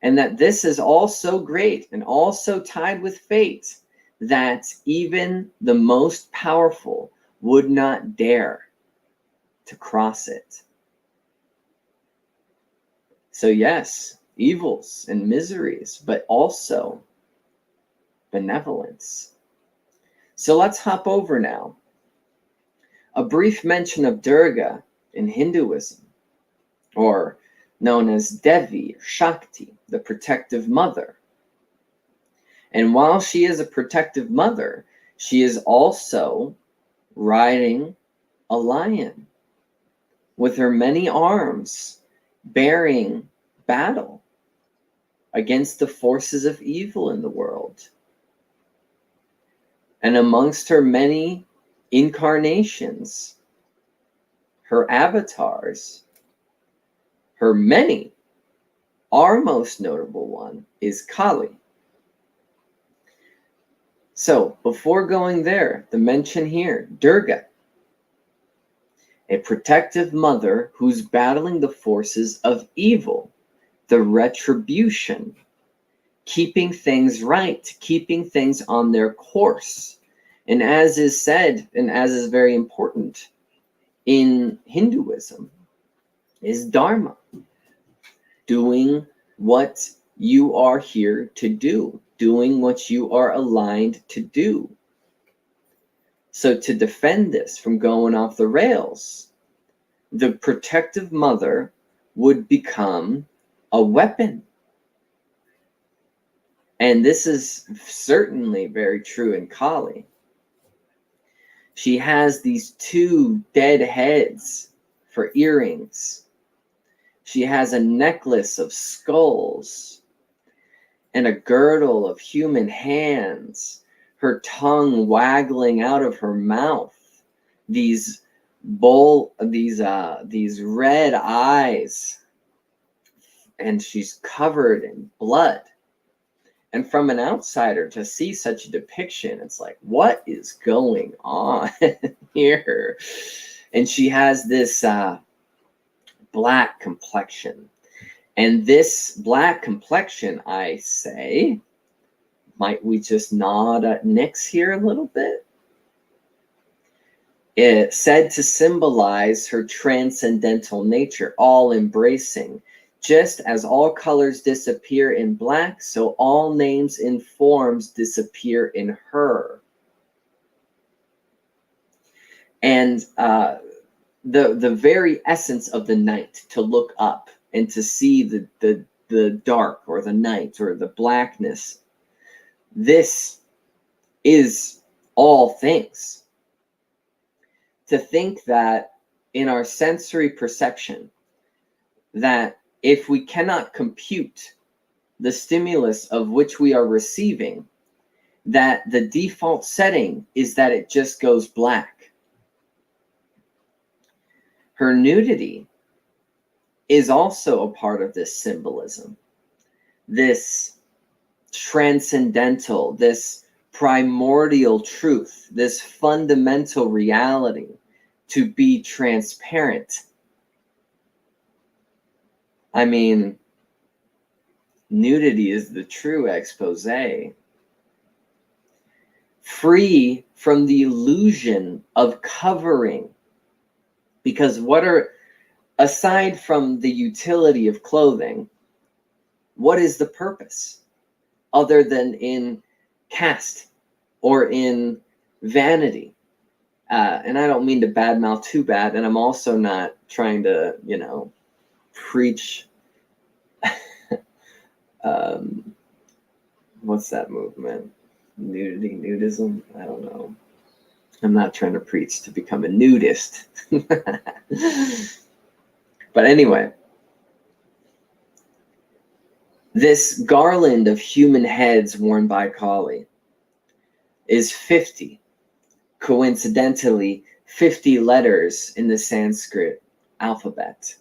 And that this is all so great and also tied with fate that even the most powerful would not dare to cross it. So yes, evils and miseries, but also benevolence. So let's hop over now. A brief mention of Durga in Hinduism, or known as Devi, Shakti, the protective mother. And while she is a protective mother, she is also riding a lion with her many arms, bearing battle against the forces of evil in the world. And amongst her many incarnations, her avatars, her many, our most notable one is Kali. So before going there, the mention here, Durga, a protective mother who's battling the forces of evil, the retribution, keeping things right, keeping things on their course. And as is said, and as is very important in Hinduism, is Dharma, doing what you are here to do, doing what you are aligned to do. So to defend this from going off the rails, the protective mother would become a weapon. And this is certainly very true in Kali. She has these two dead heads for earrings. She has a necklace of skulls and a girdle of human hands, her tongue waggling out of her mouth, these red eyes, and she's covered in blood. And from an outsider to see such a depiction, it's like, what is going on here? And she has this black complexion. And this black complexion, I say, might we just nod at Nyx here a little bit? It's said to symbolize her transcendental nature, all-embracing. Just as all colors disappear in black, so all names and forms disappear in her. And the very essence of the night, to look up and to see the dark or the night or the blackness, this is all things. To think that in our sensory perception, that if we cannot compute the stimulus of which we are receiving, that the default setting is that it just goes black. Her nudity is also a part of this symbolism, this transcendental, this primordial truth, this fundamental reality to be transparent. I mean, nudity is the true expose. Free from the illusion of covering. Because aside from the utility of clothing, what is the purpose other than in caste or in vanity? And I don't mean to badmouth too bad, and I'm also not trying to, preach what's that movement? Nudism? I don't know. I'm not trying to preach to become a nudist. But anyway, this garland of human heads worn by Kali is 50. Coincidentally, 50 letters in the Sanskrit alphabet.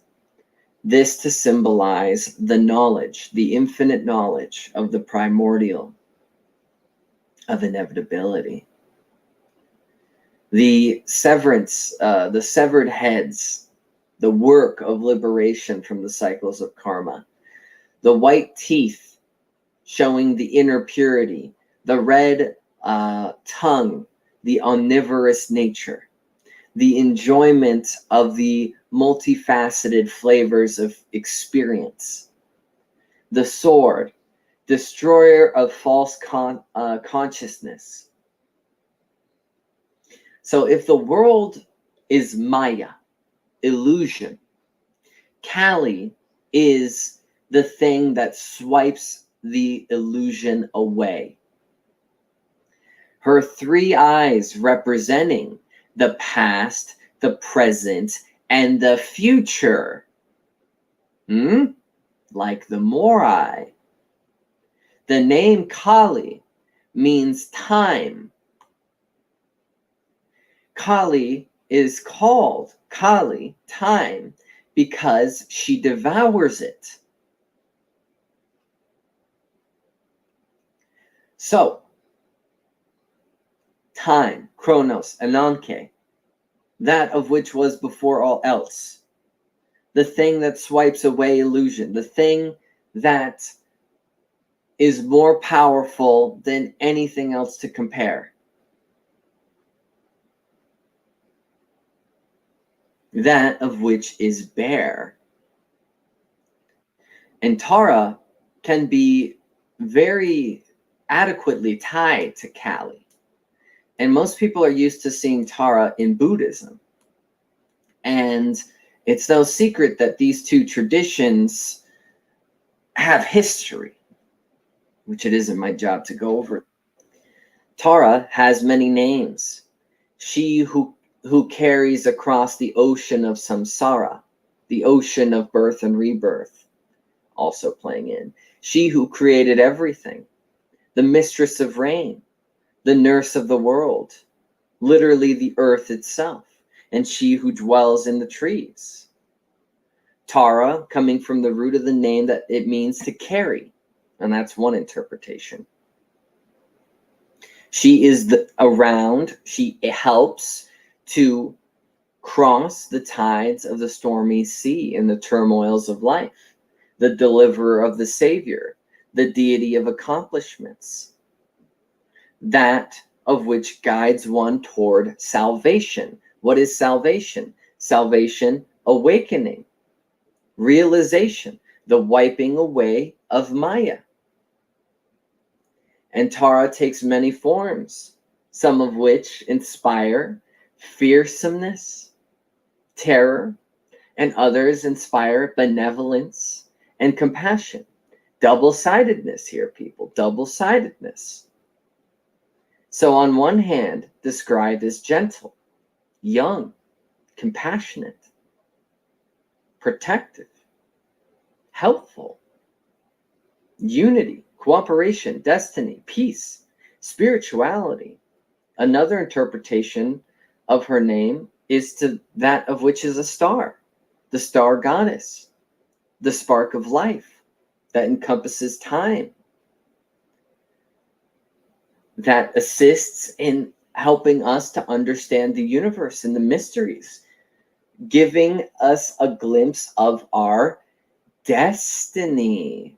This to symbolize the knowledge, the infinite knowledge of the primordial, of inevitability. The severance, the severed heads, the work of liberation from the cycles of karma. The white teeth showing the inner purity. The red tongue, the omnivorous nature. The enjoyment of the multifaceted flavors of experience. The sword, destroyer of false consciousness. So if the world is Maya, illusion, Kali is the thing that swipes the illusion away. Her three eyes representing the past, the present, and the future. Like the Morai. The name Kali means time. Kali is called Kali, time, because she devours it. So, time, chronos, ananke, that of which was before all else. The thing that swipes away illusion, the thing that is more powerful than anything else to compare. That of which is bare. And Tara can be very adequately tied to Kali. And most people are used to seeing Tara in Buddhism. And it's no secret that these two traditions have history, which it isn't my job to go over. Tara has many names. She who carries across the ocean of samsara, the ocean of birth and rebirth, also playing in. She who created everything, the mistress of rain, the nurse of the world, literally the earth itself, and she who dwells in the trees. Tara, coming from the root of the name that it means to carry, and that's one interpretation. She is around, she helps to cross the tides of the stormy sea and the turmoils of life, the deliverer of the Savior, the deity of accomplishments, that of which guides one toward salvation. What is salvation? Salvation, awakening, realization, the wiping away of Maya. And Tara takes many forms, some of which inspire fearsomeness, terror, and others inspire benevolence and compassion. Double-sidedness here, people, double-sidedness. So on one hand, described as gentle, young, compassionate, protective, helpful, unity, cooperation, destiny, peace, spirituality. Another interpretation of her name is to that of which is a star, the star goddess, the spark of life that encompasses time, that assists in helping us to understand the universe and the mysteries, giving us a glimpse of our destiny.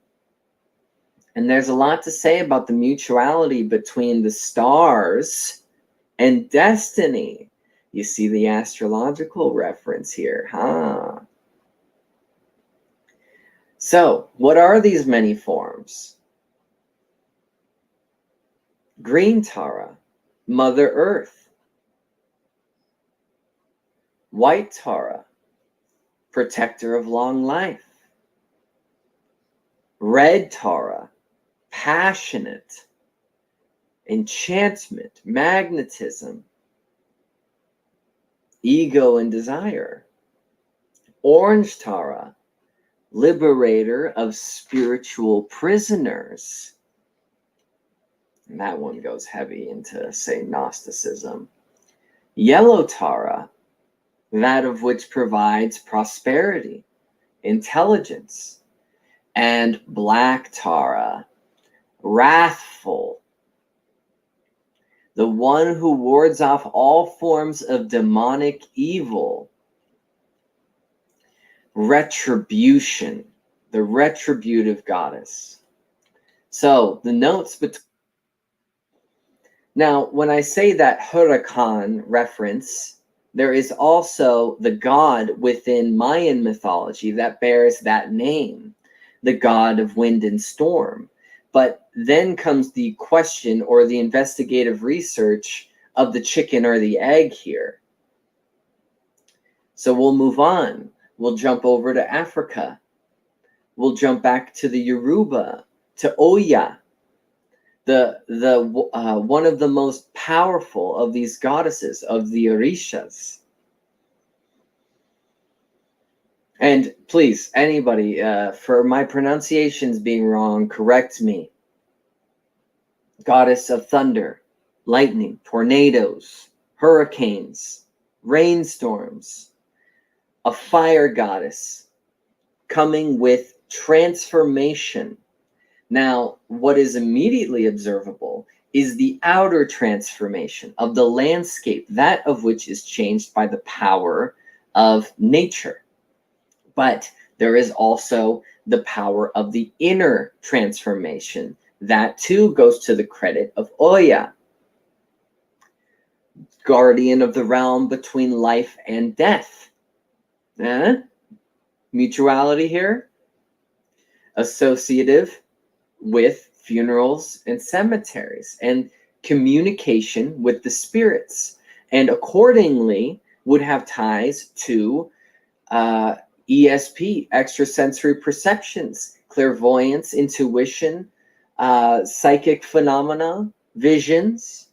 And there's a lot to say about the mutuality between the stars and destiny. You see the astrological reference here, huh? So, what are these many forms? Green Tara, Mother Earth. White Tara, protector of long life. Red Tara, passionate, enchantment, magnetism, ego and desire. Orange Tara, liberator of spiritual prisoners. And that one goes heavy into, say, Gnosticism. Yellow Tara, that of which provides prosperity, intelligence. And Black Tara, wrathful, the one who wards off all forms of demonic evil. Retribution, the retributive goddess. So the notes between. Now, when I say that huracan reference, there is also the god within Mayan mythology that bears that name, the god of wind and storm. But then comes the question or the investigative research of the chicken or the egg here. So we'll move on. We'll jump over to Africa. We'll jump back to the Yoruba, to Oya, the one of the most powerful of these goddesses, of the Orishas. And please, anybody, for my pronunciations being wrong, correct me. Goddess of thunder, lightning, tornadoes, hurricanes, rainstorms, a fire goddess coming with transformation. Now, what is immediately observable is the outer transformation of the landscape, that of which is changed by the power of nature. But there is also the power of the inner transformation. That too goes to the credit of Oya, guardian of the realm between life and death. Mutuality here, associative with funerals and cemeteries, and communication with the spirits, and accordingly would have ties to ESP, extrasensory perceptions, clairvoyance, intuition, psychic phenomena, visions,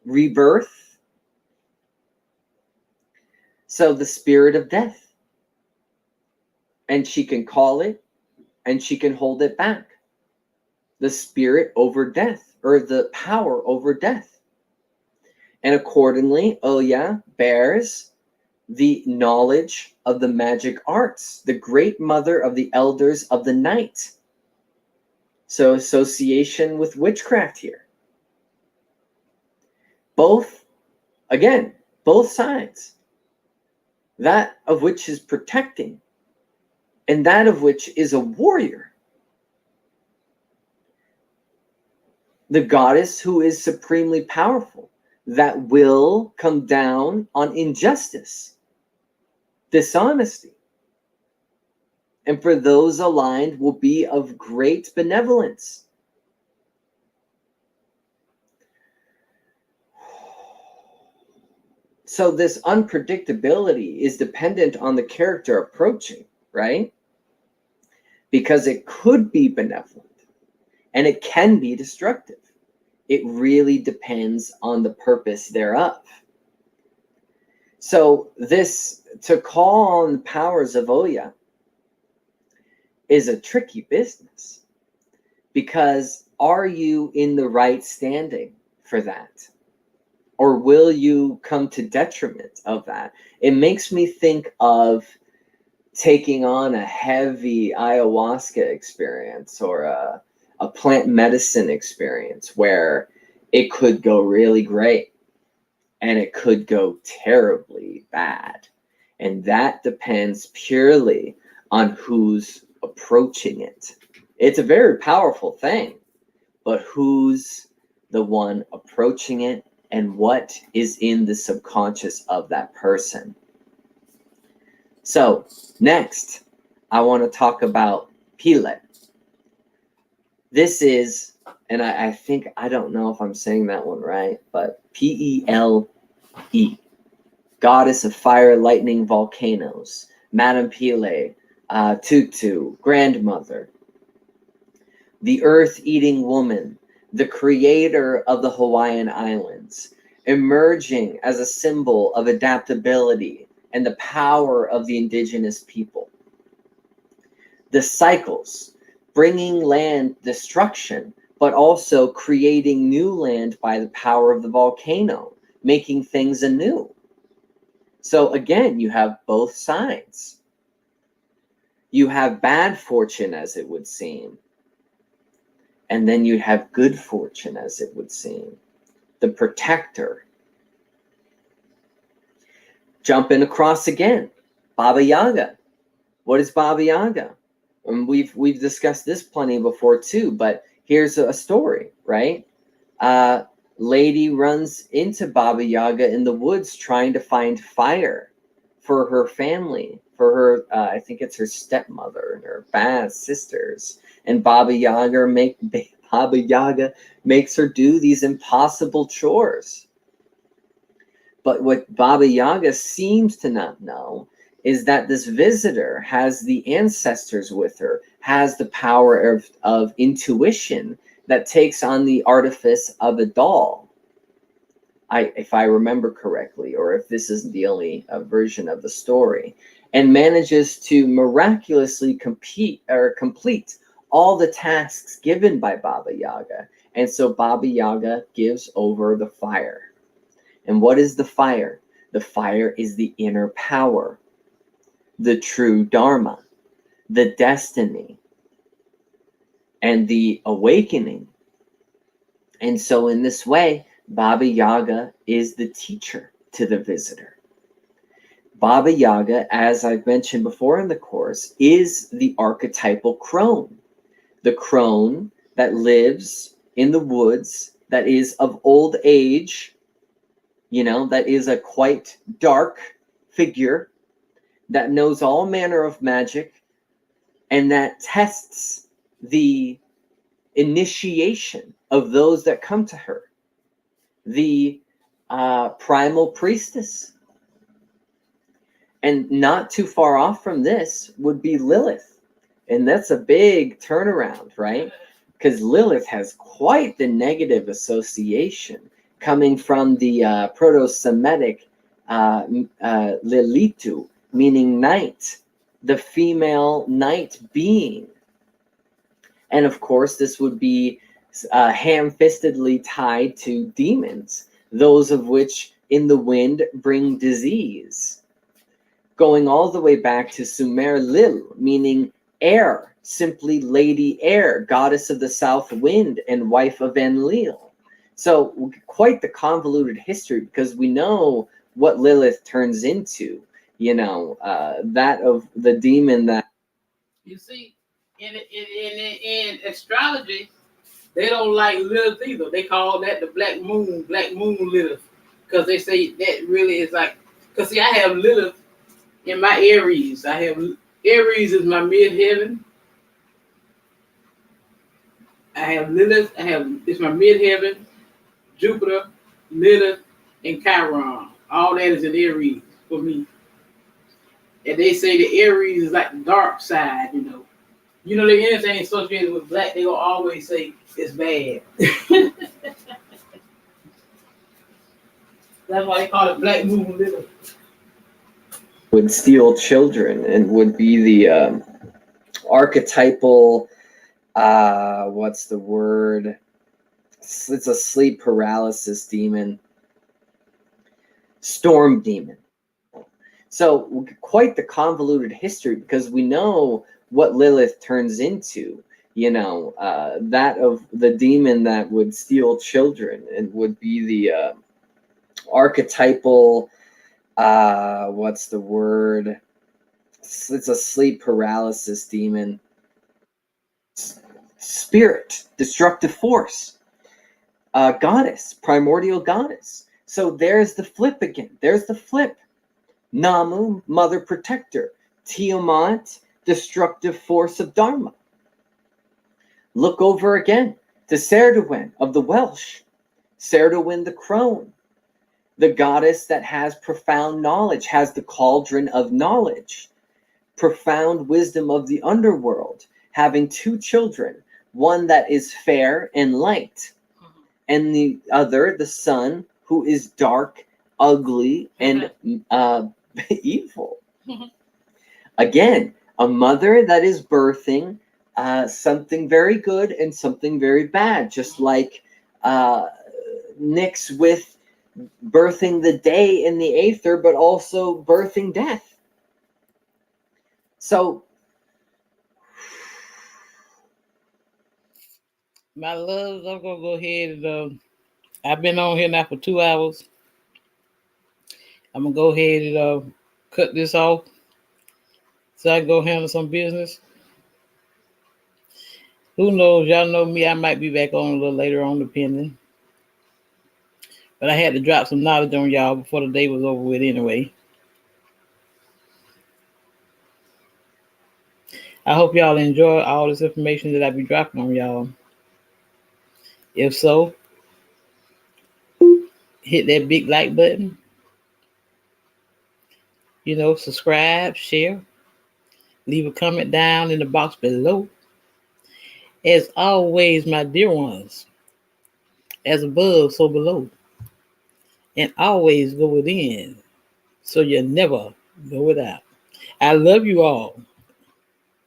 rebirth. So the spirit of death. And she can call it, and she can hold it back. The spirit over death, or the power over death. And accordingly, Oya bears the knowledge of the magic arts, the great mother of the elders of the night. So association with witchcraft here. Both, again, both sides. That of which is protecting, and that of which is a warrior. The goddess who is supremely powerful, that will come down on injustice, dishonesty. And for those aligned will be of great benevolence. So this unpredictability is dependent on the character approaching, right? Because it could be benevolent and it can be destructive. It really depends on the purpose thereof. So this, to call on the powers of Oya, is a tricky business, because are you in the right standing for that? Or will you come to detriment of that? It makes me think of taking on a heavy ayahuasca experience, or a plant medicine experience, where it could go really great. and it could go terribly bad. And that depends purely on who's approaching it. It's a very powerful thing, but who's the one approaching it and what is in the subconscious of that person. So next, I want to talk about Pele. This is, and I think, I don't know if I'm saying that one right, but P-E-L-E, goddess of fire, lightning, volcanoes, Madame Pele, Tutu, grandmother, the earth-eating woman, the creator of the Hawaiian Islands, emerging as a symbol of adaptability and the power of the indigenous people. The cycles, bringing land destruction, but also creating new land by the power of the volcano, making things anew. So again, you have both sides. You have bad fortune, as it would seem, and then you'd have good fortune, as it would seem. The protector. Jumping across again, Baba Yaga. What is Baba Yaga? And we've discussed this plenty before too, but here's a story, right? Lady runs into Baba Yaga in the woods trying to find fire for her family, for her, I think it's her stepmother and her bad sisters. And Baba Yaga makes her do these impossible chores. But what Baba Yaga seems to not know is that this visitor has the ancestors with her, has the power of intuition that takes on the artifice of a doll. If I remember correctly, or if this isn't the only version of the story, and manages to miraculously complete all the tasks given by Baba Yaga. And so Baba Yaga gives over the fire. And what is the fire? The fire is the inner power, the true Dharma, the destiny, and the awakening. And so in this way, Baba Yaga is the teacher to the visitor. Baba Yaga, as I've mentioned before in the course, is the archetypal crone. The crone that lives in the woods, that is of old age, that is a quite dark figure, that knows all manner of magic, and that tests the initiation of those that come to her. The primal priestess. And not too far off from this would be Lilith. And that's a big turnaround, right? Because Lilith has quite the negative association coming from the Proto-Semitic Lilitu, meaning night, the female night being. And of course, this would be ham-fistedly tied to demons, those of which in the wind bring disease. Going all the way back to Sumer Lil, meaning air, simply Lady Air, goddess of the south wind and wife of Enlil. So quite the convoluted history, because we know what Lilith turns into, that of the demon that... You see, in astrology, they don't like Lilith either. They call that the Black Moon Lilith, because they say that really is like, because see, I have Lilith in my Aries. I have Aries is my midheaven. I have Lilith, it's my midheaven, Jupiter, Lilith, and Chiron. All that is in Aries for me. And they say the Aries is like the dark side, anything associated with black, they will always say it's bad. That's why they call it Black Moon Lilith. Would steal children and would be the archetypal, what's the word? It's a sleep paralysis demon. Storm demon. So quite the convoluted history, because we know what Lilith turns into, that of the demon that would steal children and would be the archetypal, what's the word? It's a sleep paralysis demon. Spirit, destructive force, goddess, primordial goddess. So there's the flip again. There's the flip. Namu, mother protector. Tiamat, destructive force of Dharma. Look over again to Serdowin of the Welsh. Serdowin the crone, the goddess that has profound knowledge, has the cauldron of knowledge, profound wisdom of the underworld, having two children, one that is fair and light, and the other, the son, who is dark, ugly, and evil. Again, a mother that is birthing something very good and something very bad, just like Nyx with birthing the day in the Aether, but also birthing death. So, my loves, I'm gonna go ahead and I've been on here now for 2 hours. I'm gonna go ahead and cut this off so I can go handle some business. Who knows? Y'all know me. I might be back on a little later on, depending. But I had to drop some knowledge on y'all before the day was over with anyway. I hope y'all enjoy all this information that I be dropping on y'all. If so, hit that big like button. You know, subscribe, share, leave a comment down in the box below. As always, my dear ones, as above, so below. And always go within, so you never go without. I love you all.